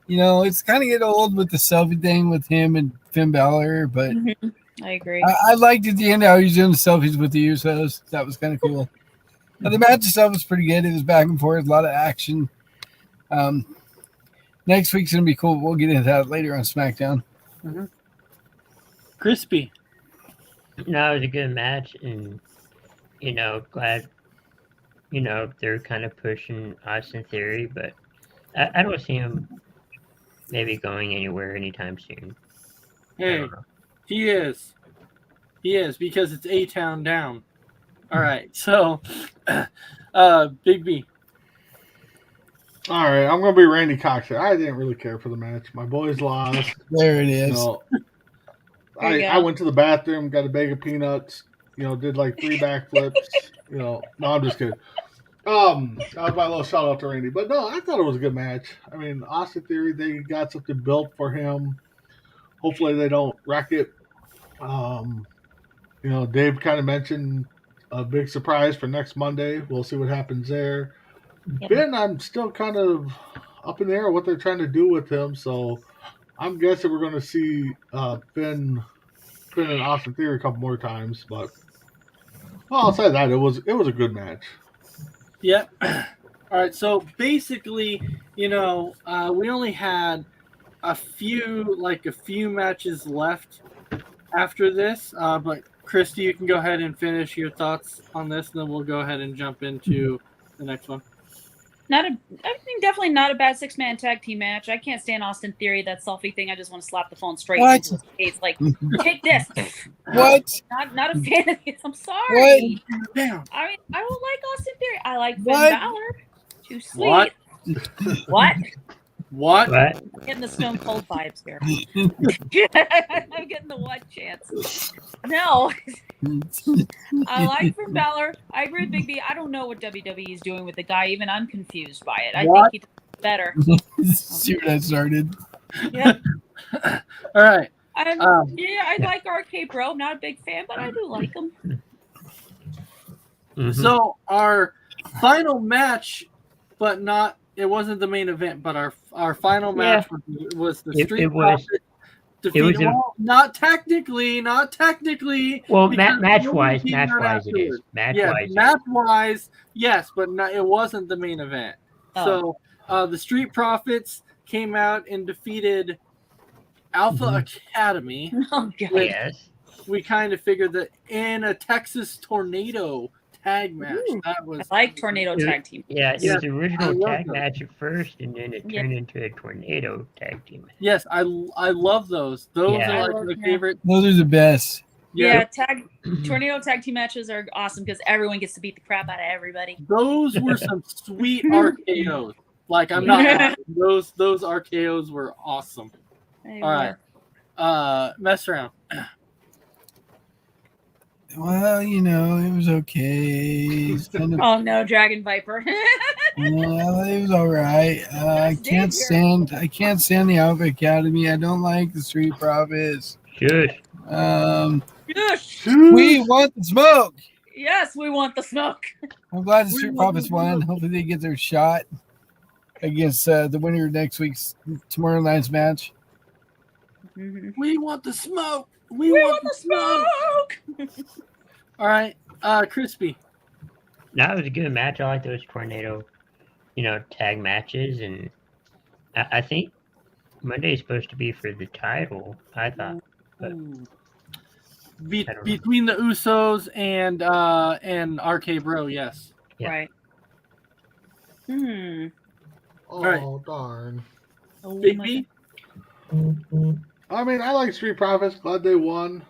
It's kind of getting old with the selfie thing with him and Finn Balor, but I agree. I liked at the end how he was doing the selfies with the Usos. That was kind of cool. But the match itself was pretty good. It was back and forth, a lot of action. Next week's going to be cool. We'll get into that later on SmackDown. Crispy. No, it was a good match, and glad they're kind of pushing Austin Theory, but I don't see him maybe going anywhere anytime soon. I Hey, don't know. he is because it's A-Town down. All right. So, Big B. All right, I'm gonna be Randy Cox here. I didn't really care for the match. My boys lost. There it is. So There you I go. went to the bathroom, got a bag of peanuts. Did like 3 backflips. No, I'm just kidding. That was my little shout out to Randy. But no, I thought it was a good match. I mean, Austin Theory, they got something built for him. Hopefully they don't wreck it. Dave kind of mentioned a big surprise for next Monday. We'll see what happens there. Yep. Ben, I'm still kind of up in the air what they're trying to do with him. So I'm guessing we're going to see Finn and Austin Theory a couple more times. But I'll say that it was a good match. Yeah. All right. So basically, we only had a few matches left after this. But Christy, you can go ahead and finish your thoughts on this, and then we'll go ahead and jump into the next one. I think definitely not a bad 6-man tag team match. I can't stand Austin Theory, that selfie thing. I just want to slap the phone straight What? into his face. Like, take this. What? Not a fan of this. I'm sorry. Down. I mean, I don't like Austin Theory. I like Finn What? Balor. Too sweet. What? What? What? But I'm getting the Stone Cold vibes here. I'm getting the what chance. No, I like Finn Balor. I agree with Big B. I don't know what WWE is doing with the guy. Even I'm confused by it. I What? think he's better. See where that started. Yeah. All right. Yeah, I like RK Bro. I'm not a big fan, but I do like him. mhm. So our final match, but not. It wasn't the main event, but our final match was the Street it was- Profits defeating. was a- Not technically. well, because match nobody wise, came out it is. afterwards. Match Yeah, wise, match wise, yes, but it wasn't the main event. Oh. So the Street Profits came out and defeated Alpha Academy. Oh god. yes. We kind of figured that in a Texas Tornado tag match. Ooh. That I was like Tornado Tag Team. Yeah, it Yeah, was the original I love tag those. match at first, and then it Yeah. turned into a tornado tag team match. yes, I love those. Those Yeah. are I like love- my yeah. favorite. Those are the best. Yeah, Tornado Tag Team matches are awesome because everyone gets to beat the crap out of everybody. Those were some sweet RKOs. Like I'm not lying. those RKOs were awesome. They All right. were. Mess around. Well, it was okay. It's kind of, Oh no, Dragon Viper. it was all right. I can't stand the Alpha Academy. I don't like the Street Profits. Shush. Yes. We want the smoke. Yes, we want the smoke. I'm glad the We Street want Profits the won. smoke. Hopefully they get their shot against the winner of next week's tomorrow night's match. Mhm. We want the smoke. We want the smoke. All right. Crispy. That was a good match. I like those tornado, tag matches, and I think Monday is supposed to be for the title. I thought. But- Ooh. I don't know. Between the Usos and RK Bro, yes. Yeah. Right. Hmm. Oh, right. darn. Oh, Big my B. I mean, I like Street Profits. Glad they won.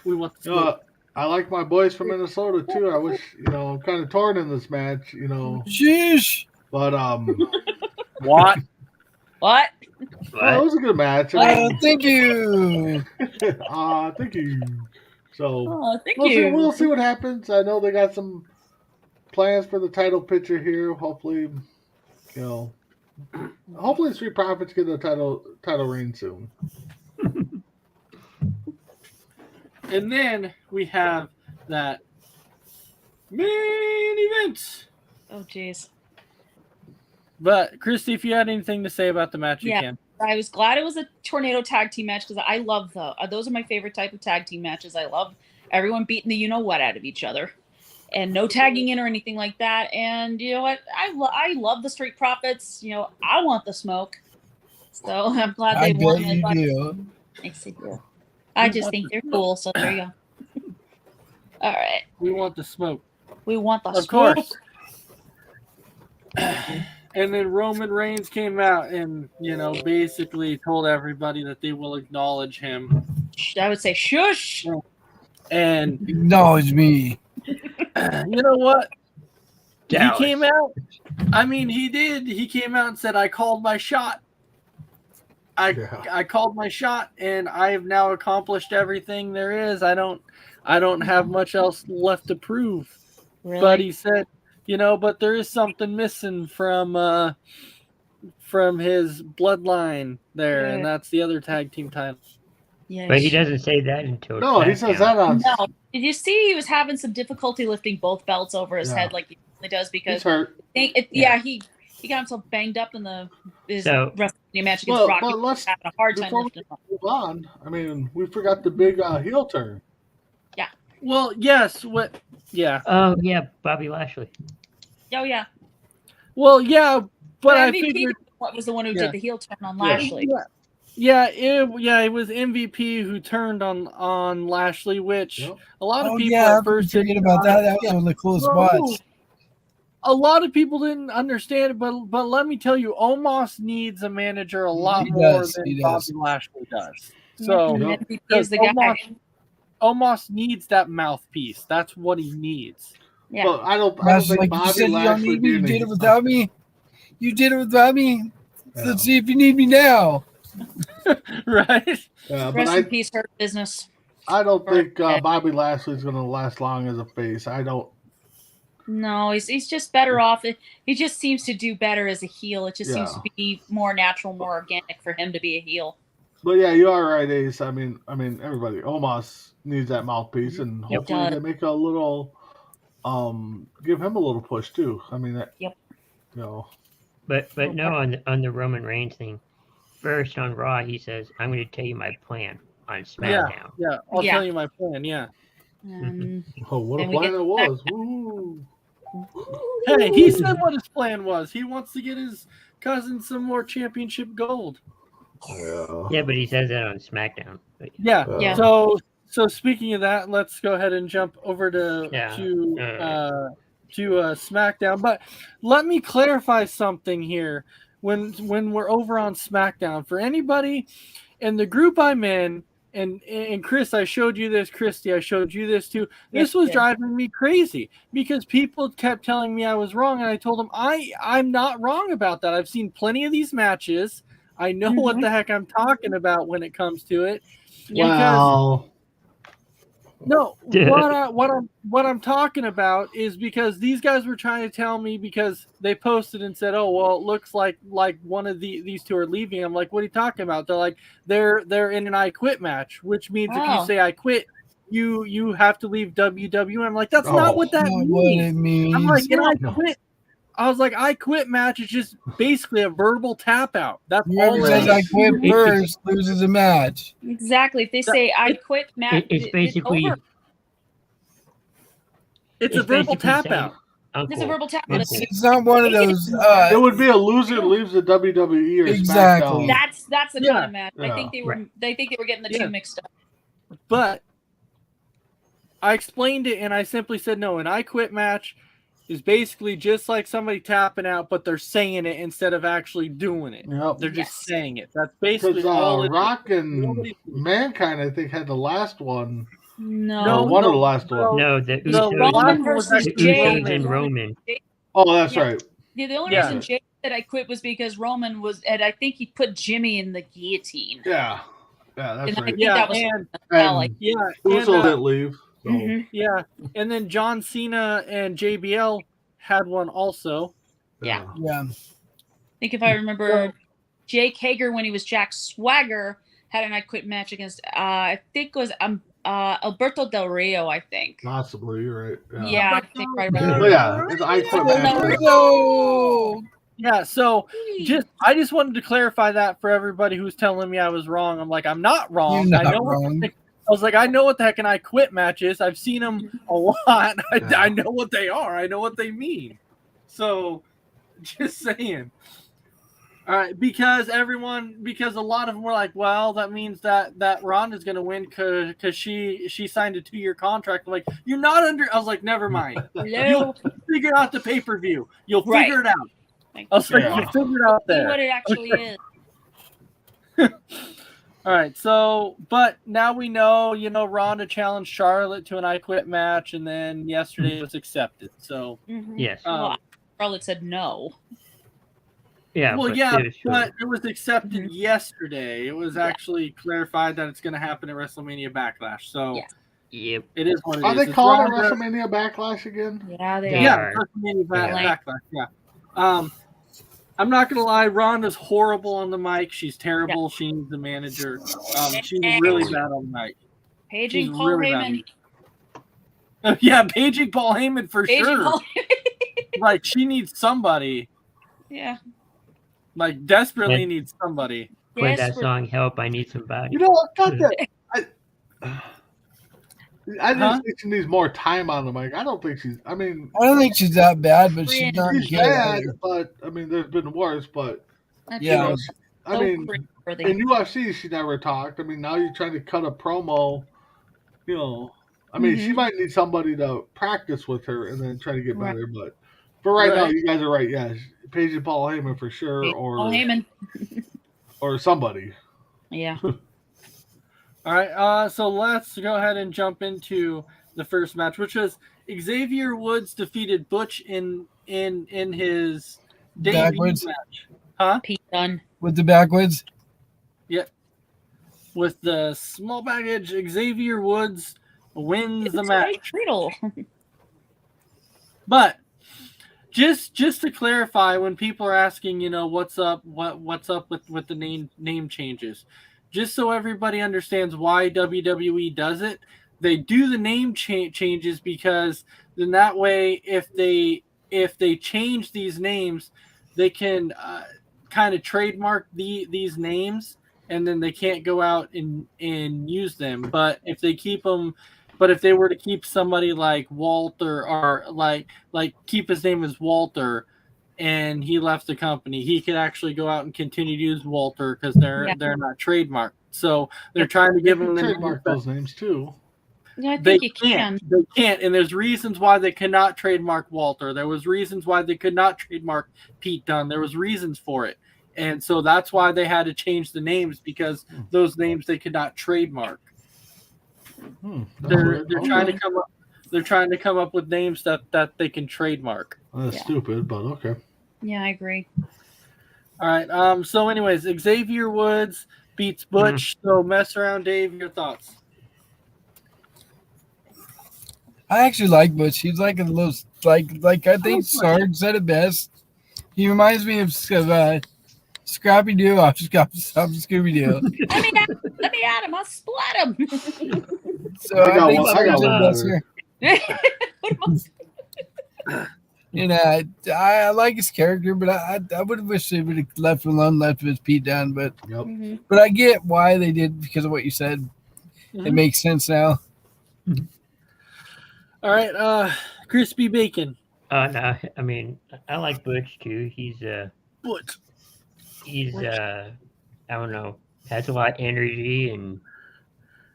We want the You know, smoke. I like my boys from Minnesota too. I wish, I'm kind of torn in this match, Sheesh. but What? What? it was a good match. Thank you. Thank you. So Oh, thank we'll see, you. we'll see what happens. I know they got some plans for the title picture here. Hopefully, hopefully Street Profits get the title reign soon. And then we have that main event. Oh, jeez. But Christy, if you had anything to say about the match, you Yeah. can. I was glad it was a tornado tag team match because I love those are my favorite type of tag team matches. I love everyone beating the you-know-what out of each other. And no tagging in or anything like that. And you know what? I love the Street Profits. I want the smoke. So I'm glad I they won. bet you do. Thanks, they do. I just think they're cool. So there you go. All right. We want the smoke. We want the Of smoke. course. And then Roman Reigns came out and, basically told everybody that they will acknowledge him. I would say shush. And Acknowledge me. you know what? Dallas. He came out. I mean, he did. He came out and said, I called my shot. I called my shot, and I have now accomplished everything there is. I don't have much else left to prove. Really? But he said, but there is something missing from his bloodline there, and that's the other tag team title. Yeah. But he doesn't say that until No, he says SmackDown. that on. No. Did you see he was having some difficulty lifting both belts over his Yeah. head like he usually does He's because hurt. he got himself banged up in his So- WrestleMania match against Rocky. But He was having a hard time before we lifting him up. move on, I mean, we forgot the big heel turn. Well, yes. Yeah. Oh yeah, Bobby Lashley. Oh yeah. Well, yeah, but I MVP figured. was the one who Yeah. did the heel turn on Yeah. Lashley. It was MVP who turned on Lashley, which Yep. a lot of Oh people yeah, at first forget didn't- about that. That was one of the coolest No. spots. A lot of people didn't understand it, but let me tell you, Omos needs a manager a lot He more does, than he Bobby does. Lashley does. Yeah, So and Yep. MVP is the guy. Omos needs that mouthpiece. That's what he needs. Yeah. But I don't That's think like you Bobby said, you don't Lashley need me. You being did a- it without me. You did it without me. Yeah. Let's see if you need me now. Right? Yeah, but Rest in peace, Hurt Business. I don't think Okay. Bobby Lashley's going to last long as a face. I don't. No, he's just better off. He just seems to do better as a heel. It just seems Yeah. to be more natural, more organic for him to be a heel. But yeah, you are right, Ace. I mean, everybody. Omos needs that mouthpiece, and Yep. hopefully they make a little, give him a little push too. I mean, that. Yep. But no, on the Roman Reigns thing. First on Raw, he says, "I'm going to tell you my plan on SmackDown." Yeah, I'll Yeah. tell you my plan. Yeah. Oh, what a And we plan get it was! Woo. Hey, he said what his plan was. He wants to get his cousin some more championship gold. Yeah. Yeah, but he says that on SmackDown. But, Yeah. Yeah. So speaking of that, let's go ahead and jump over to SmackDown. But let me clarify something here. When we're over on SmackDown, for anybody in the group I'm in, and Chris, I showed you this, Christy, I showed you this too. This was driving me crazy because people kept telling me I was wrong, and I told them I'm not wrong about that. I've seen plenty of these matches. I know what the heck I'm talking about when it comes to it. Wow. No, what I'm talking about is because these guys were trying to tell me because they posted and said, "Oh, well, it looks like one of these two are leaving." I'm like, "What are you talking about?" They're like, "They're in an I Quit match," which means if you say I quit, you have to leave WWE. I'm like, "That's not what that Not means." what it means. I'm like, "And I No. quit." I was like, "I quit" match is just basically a verbal tap out. That's Whoever all it says is. I quit first loses a match. Exactly. If they say I quit, Matt, it's basically over. It's a verbal basically tap saying, out. Uncle, It's a verbal tap. Uncle. It's not one of those. It would be a loser leaves the WWE or Exactly. SmackDown. That's the Yeah. kind of match. Yeah. I think they were getting the Yeah. two mixed up. But I explained it and I simply said no. And I quit match is basically just like somebody tapping out, but they're saying it instead of actually doing it. Yep. They're just Yes. saying it. That's basically Because all it is. Rock and Nobody- Mankind, I think, had the last one. No. Or one of the last ones. No, the No, Usos, Roman and- versus the Jay. Usos and Roman. Oh, that's Yeah. right. The only Yeah. reason Jay said I quit was because Roman was, and I think he put Jimmy in the guillotine. Yeah. Yeah, that's And I right. think Yeah, that was and like, yeah, Uso and, didn't leave. So. Mhm. yeah, and then John Cena and JBL had one also. Yeah. Yeah. I think if I remember, Jake Hager, when he was Jack Swagger, had an I Quit match against, I think it was Alberto Del Rio, I think. Possibly, you're right. Yeah. Yeah, I think right But around yeah, it's I Quit match. No. Yeah, so I just wanted to clarify that for everybody who's telling me I was wrong. I'm like, I'm not wrong. You're I not know wrong. I was like, I know what the heck an I Quit match is. I've seen them a lot. I know what they are. I know what they mean. So, just saying. All right, because a lot of them were like, well, that means that Ronda's going to win because she signed a 2-year contract. I'm like, you're not under. I was like, never mind. Hello. You'll figure out the pay-per-view. You'll Right. figure it out. Like, I was like, Yeah. you'll figure it out see there. what it actually is. All right, so but now we know, Ronda challenged Charlotte to an I Quit match, and then yesterday it was accepted. So Mhm. Yes. um, Charlotte said no. Yeah. well, but yeah, it was short. but it was accepted yesterday. It was actually clarified that it's going to happen at WrestleMania Backlash. So Yes. Yep. it is what it Are is. they It's calling it Ronda- WrestleMania Backlash again? Yeah, they They Yeah, are. WrestleMania Yeah. Backlash. Yeah. I'm not gonna lie, Ronda's horrible on the mic. She's terrible. She needs a manager. She's really bad on the mic. Paging She's Paul really Heyman. bad. Yeah, paging Paul Heyman for Paging sure. Paul Like she needs somebody. Yeah. Like desperately Yeah. needs somebody. Play that Desperate. song, "Help, I Need Somebody." You know what? Got that. I just Huh? think she needs more time on the mic. I don't think she's. I mean, I don't think she's that bad, but she's not she's good. bad, either. but I mean, there's been worse. But That's Yeah. so I mean, cringeworthy. in UFC, she never talked. I mean, now you're trying to cut a promo. I mean, she might need somebody to practice with her and then try to get Right. better. But for right now, Right. you guys are right. Yeah, Paige and Paul Heyman for sure, Paul Heyman. or somebody. Yeah. All right, so let's go ahead and jump into the first match, which was Xavier Woods defeated Butch in his debut Backwards. match. Huh? Pete Dunne. With the backwards. With the small baggage, Xavier Woods wins the match. Riddle. But just to clarify, when people are asking, what's up, what's up with the name changes, just so everybody understands why WWE does it, they do the name changes because then that way, if they change these names, they can kind of trademark these names, and then they can't go out and use them. But if they keep them. But if they were to keep somebody like Walter, or like keep his name as Walter, and he left the company, he could actually go out and continue to use Walter because they're not trademarked. So they're trying to give They him can the trademark those names too. Yeah, I They think you can. can't. They can't. And there's reasons why they could not trademark Walter. There was reasons why they could not trademark Pete Dunne. There was reasons for it. And so that's why they had to change the names, because those names they could not trademark. They're trying to come up. They're trying to come up with names that they can trademark. That's Yeah. stupid, but okay. Yeah, I agree. All right. So, anyways, Xavier Woods beats Butch. So, mess around, Dave. Your thoughts? I actually like Butch. He's like a little like I think Sarge said it best. He reminds me of Scrappy Doo off Scooby Doo. Let me at him. I'll splat him. So I got think one- I Sarge got said one best other. here. I like his character, but I would have wished they would have left him alone, left his Pete down. But Yep. I get why they did because of what you said. It makes sense now. All right. Crispy Bacon. No, I mean, I like Butch too. He's Butch. I don't know, has a lot of energy and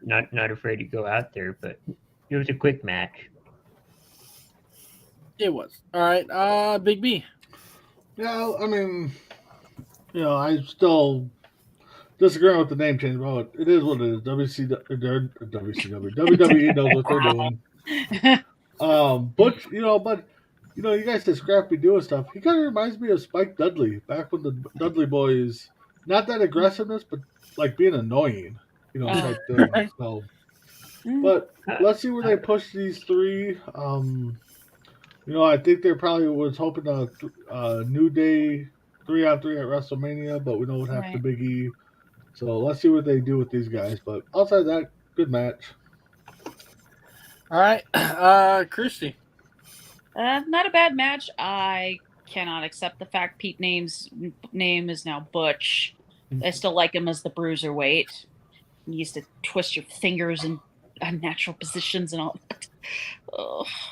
not afraid to go out there. But it was a quick match. It was. All right. Big B. Yeah, I mean, I still disagree with the name change, but it is what it is. WWE knows what they're doing. But you guys said Scrappy Doo and stuff. He kind of reminds me of Spike Dudley back when the Dudley Boys, not that aggressiveness, but like being annoying. Type thing. So, but let's see where they push these three. I think they probably was hoping a New Day 3-on-3 at WrestleMania, but we know what happened to Big E. So let's see what they do with these guys. But outside of that, good match. All right. Christy. Not a bad match. I cannot accept the fact Pete Name's name is now Butch. I still like him as the bruiserweight. He used to twist your fingers in unnatural positions and all that.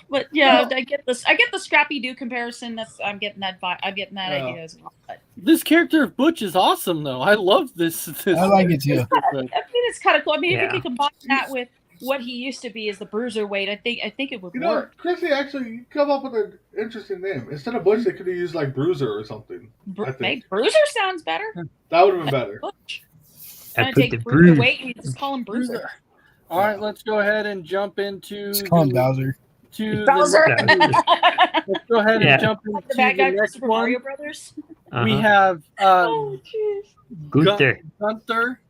But yeah, I get this. I get the Scrappy Doo comparison. I'm getting that idea as well. But This character of Butch is awesome, though. I love this. I like it too. I mean, it's kind of cool. I mean, if Yeah. you can combine that with what he used to be as the bruiserweight, I think it would work. Chrissy actually come up with an interesting name. Instead of Butch, they could have used like Bruiser or something. I think. Hey, Bruiser sounds better. That would have been better. Butch. I Gonna put take the Bruiser bruise. weight and you just call him Bruiser. All right, let's go ahead and jump into Just call him Bowser. Bowser. Let's go ahead Yeah. and jump into The bad guy the from next Super one. Mario Brothers. We Uh-huh. have Oh, jeez. Gunther. Gunther.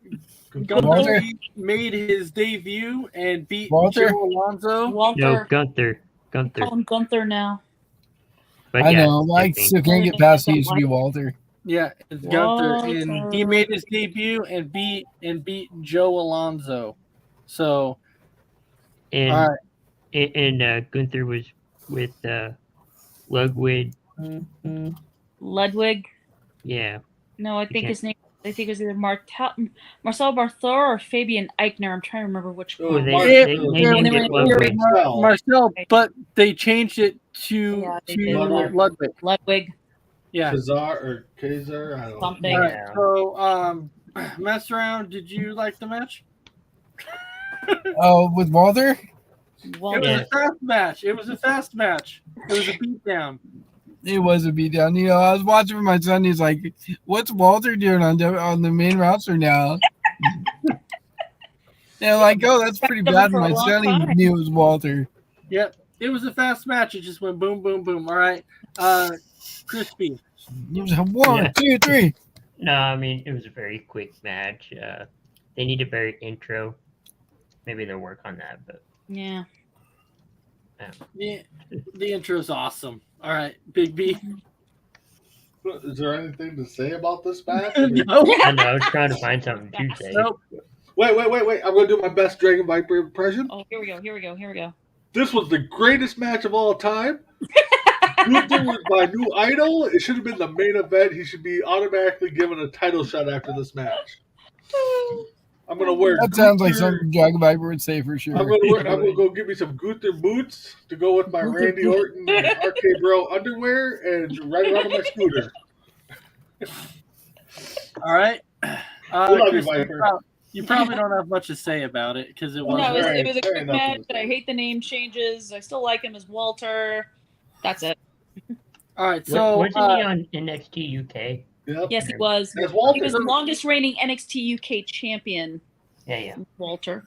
Walter? Gunther made his debut and beat Walter? Joe Alonzo. No, Walter. Gunther. Gunther. Call him Gunther now. But I yeah, know. I same still can't get past he used to be Walter. Yeah, it's Gunther, and Walter. he made his debut and beat Joe Alonzo. So, thing. all right, And Gunther was with Ludwig. Ludwig. Yeah. No, I think can't- his name. I think it was either Marcel Barthor or Fabian Eichner. I'm trying to remember which Oh, one. they, Mark- they, It- they it- named it- it Ludwig. Marcel. Marcel, but they changed it to Yeah, they did. Ludwig. Ludwig Yeah. Kaiser, I don't know. something. All Yeah. right. So, mess around. Did you like the match? Oh, with Walter? It Walter. was Yeah. a fast match. It was a fast match. It was a beatdown. It was a beatdown. I was watching with my son. He's like, "What's Walter doing on the main roster now?" And I'm like, "Oh, that's pretty bad." And my son even knew it was Walter. Yep. It was a fast match. It just went boom, boom, boom. All right. Crispy. He was like, 1, Yeah. 2, 3. No, I mean, it was a very quick match. They need a better intro. Maybe they'll work on that, but Yeah. The intro is awesome. All right. Big B. Is there anything to say about this match? No. I know, I was trying to find something to say. Nope. Wait. I'm going to do my best Dragon Viper impression. Oh, here we go. This was the greatest match of all time. Gunther was my new idol. It should have been the main event. He should be automatically given a title shot after this match. I'm gonna wear. That sounds like Gunther- something Dragon Viper would say for sure. I'm gonna go get me some Gunther boots to go with my Randy Orton RK Bro underwear and ride around on my scooter. All right. We love you, Crispy, Viper. you probably don't have much to say about it because it No, wasn't. it was a fair quick enough. match. I hate the name changes. I still like him as Walter. That's it. All right. So, Wasn't he on NXT UK? Yep. Yes, he was. As He Walter. was the longest reigning NXT UK champion, Yeah. Walter.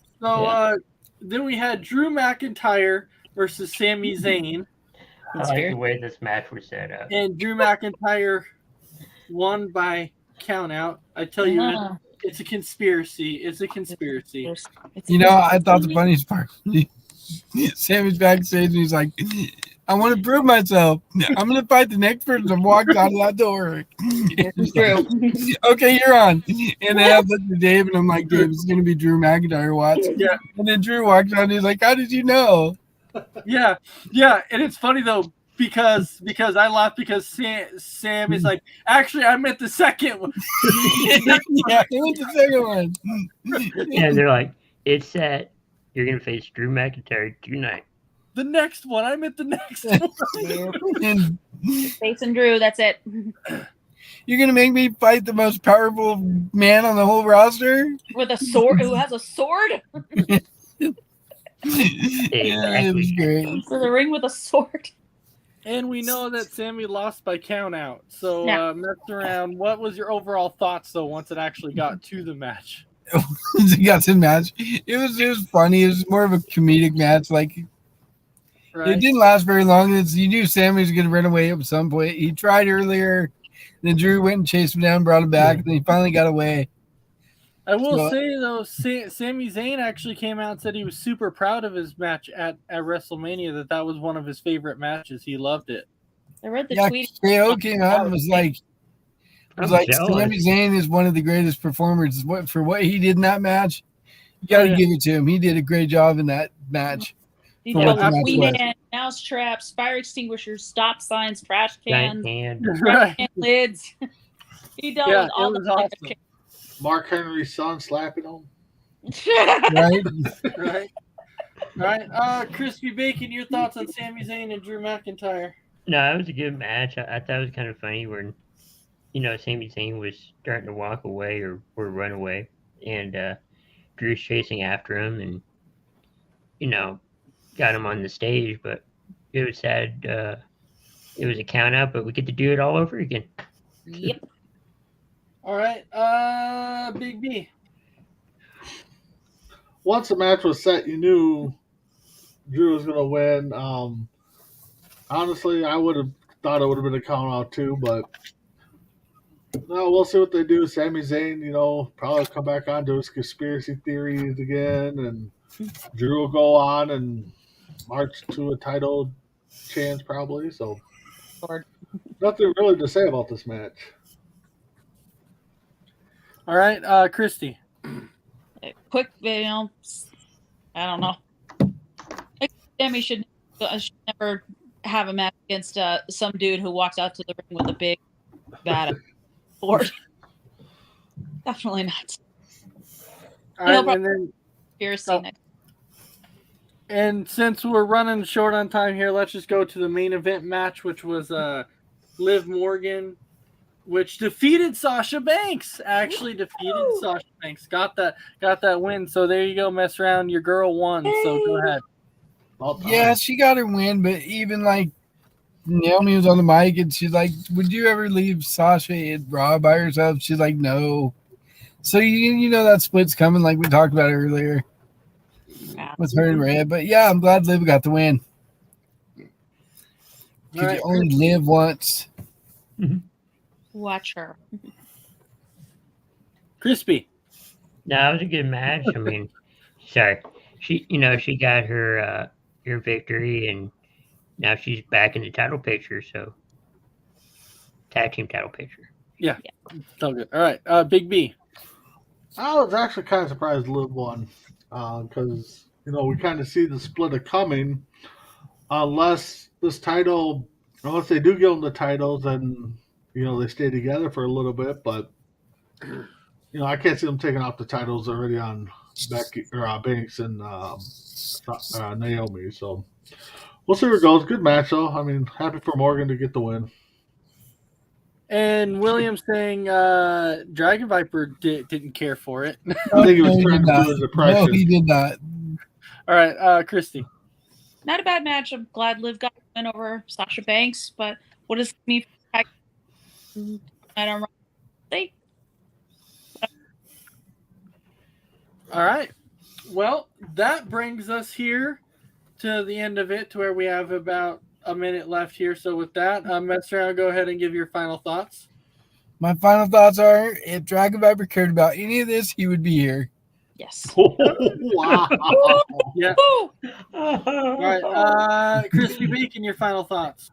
then we had Drew McIntyre versus Sami Zayn, I That's like fair. the way this match was set up. and Drew McIntyre won by count out. I tell you, Ah, it's a conspiracy. It's a conspiracy. it's- I thought the funniest part. Sammy's backstage and he's like, "I want to prove myself. I'm gonna fight the next person that walks out of that door." It's true. Okay, you're on. And then I looked at Dave and I'm like, "Dave, it's gonna be Drew McIntyre. Watch." Yeah. And then Drew walks out and he's like, "How did you know?" Yeah, and it's funny though because I laughed because Sam is like, actually, I meant the second one. Yeah, it was the second one. Yeah, they're like, it's set. You're gonna face Drew McIntyre tonight. The next one, I meant the next one. And Jason Drew, that's it. you're gonna make me fight the most powerful man on the whole roster? With a sword, who has a sword? Yeah, it was great. For the ring with a sword. And we know that Sammy lost by count out. So, Yeah. messing around, what was your overall thoughts, though, once it actually got to the match? It got to the match. It was funny. It was more of a comedic match. Like, it Right? didn't last very long. You knew Sammy was going to run away at some point. He tried earlier. Then Drew went and chased him down, brought him back, and then he finally got away. I will So- say, though, Sami Zayn actually came out and said he was super proud of his match at WrestleMania, that was one of his favorite matches. He loved it. I read the Yeah, tweet. KO came out and was like, I'm Sami jealous. Zayn is one of the greatest performers. For what he did in that match, you got to yeah. give it to him. He did a great job in that match. He For dealt what the with match Queen was. Anne, mouse traps, fire extinguishers, stop signs, trash Giant cans, hand. Right. and lids. He dealt Yeah, with all it the was awesome. Mark Henry's son slapping him. Right? Right. All right. Crispy Bacon, your thoughts on Sami Zayn and Drew McIntyre? No, it was a good match. I thought it was kind of funny when, Sami Zayn was starting to walk away or run away, and Drew's chasing after him, and got him on the stage. But it was sad. It was a count out, but we get to do it all over again. Yep. All right. Big B. Once the match was set, you knew Drew was going to win. Honestly, I would have thought it would have been a count out too, but no, we'll see what they do. Sami Zayn, probably come back onto his conspiracy theories again, and Drew will go on and march to a title chance probably. So Lord. nothing really to say about this match. All right. Christy. Quick, I don't know. I think Sammy should never have a match against some dude who walks out to the ring with a big bad board. Definitely not. All right. No And then, Conspiracy Oh. next. and since we're running short on time here, let's just go to the main event match, which was Liv Morgan, which defeated Sasha Banks. Actually defeated Sasha Banks. Got that win. So there you go, mess around. Your girl won. So go ahead. About time. Yeah, she got her win, but even like Naomi was on the mic and she's like, "Would you ever leave Sasha and Raw by herself?" She's like, "No." So you know that split's coming, like we talked about earlier with her and Red. But yeah, I'm glad Liv got the win. All Because right. you only live once. Watch her. Crispy. No, it was a good match. I mean, sorry, she got her victory, and now she's back in the title picture. So, tag team title picture. So good. All right. Big B. I was actually kind of surprised Liv won because we kind of see the split of coming. Unless they do give them the titles, then they stay together for a little bit. But I can't see them taking off the titles already on Becky or Banks and Naomi. So we'll see where it goes. Good match though. I mean, happy for Morgan to get the win. And William saying Dragon Viper didn't care for it. I think he was No, trying did to not. do his impression. No, he did not. All right. Christy. Not a bad match. I'm glad Liv got the win over Sasha Banks, but what does it mean for tag? I don't know. All right. Well, that brings us here to the end of it, to where we have about a minute left here. So with that, Messer, go ahead and give your final thoughts. My final thoughts are: if Dragon Viper cared about any of this, he would be here. Yes. Wow. Yeah. Woo! All right. Crispy Bacon, your final thoughts.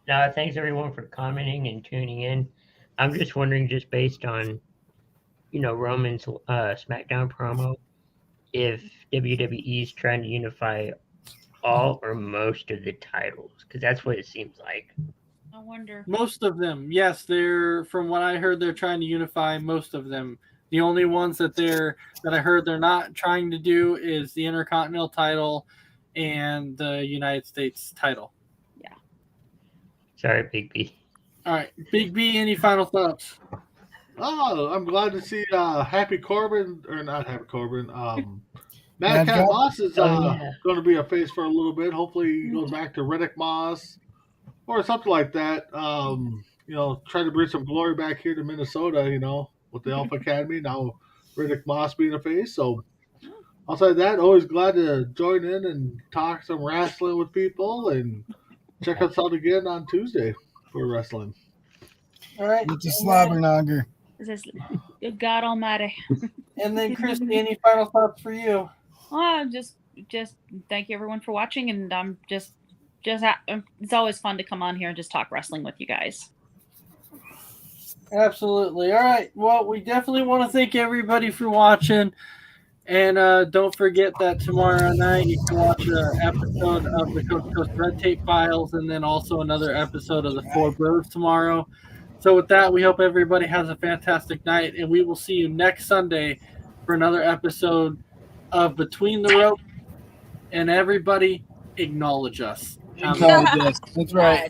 No, thanks everyone for commenting and tuning in. I'm just wondering, just based on, Roman's SmackDown promo, if WWE's trying to unify all or most of the titles, because that's what it seems like. I wonder. Most of them, yes, from what I heard, they're trying to unify most of them. The only ones that I heard they're not trying to do is the Intercontinental title and the United States title. Sorry, Big B. All right, Big B, any final thoughts? Oh, I'm glad to see Happy Corbin, or not Happy Corbin. Madcap Madcap Moss is Oh, yeah. going to be a face for a little bit. Hopefully, he goes back to Riddick Moss. or something like that. Try to bring some glory back here to Minnesota. With the Alpha Academy now, Riddick Moss being a face. So outside of that, always glad to join in and talk some wrestling with people, and check us out again on Tuesday for wrestling. All right. With the slobbernonger. This is good God Almighty. And then, Christy, any final thoughts for you? Just thank you everyone for watching, and I'm just it's always fun to come on here and just talk wrestling with you guys. Absolutely. All right. Well, we definitely want to thank everybody for watching. And don't forget that tomorrow night you can watch an episode of the Coast to Coast Red Tape Files, and then also another episode of the Four Bros tomorrow. So with that, we hope everybody has a fantastic night, and we will see you next Sunday for another episode of Between the Ropes. And everybody, acknowledge us. That's right.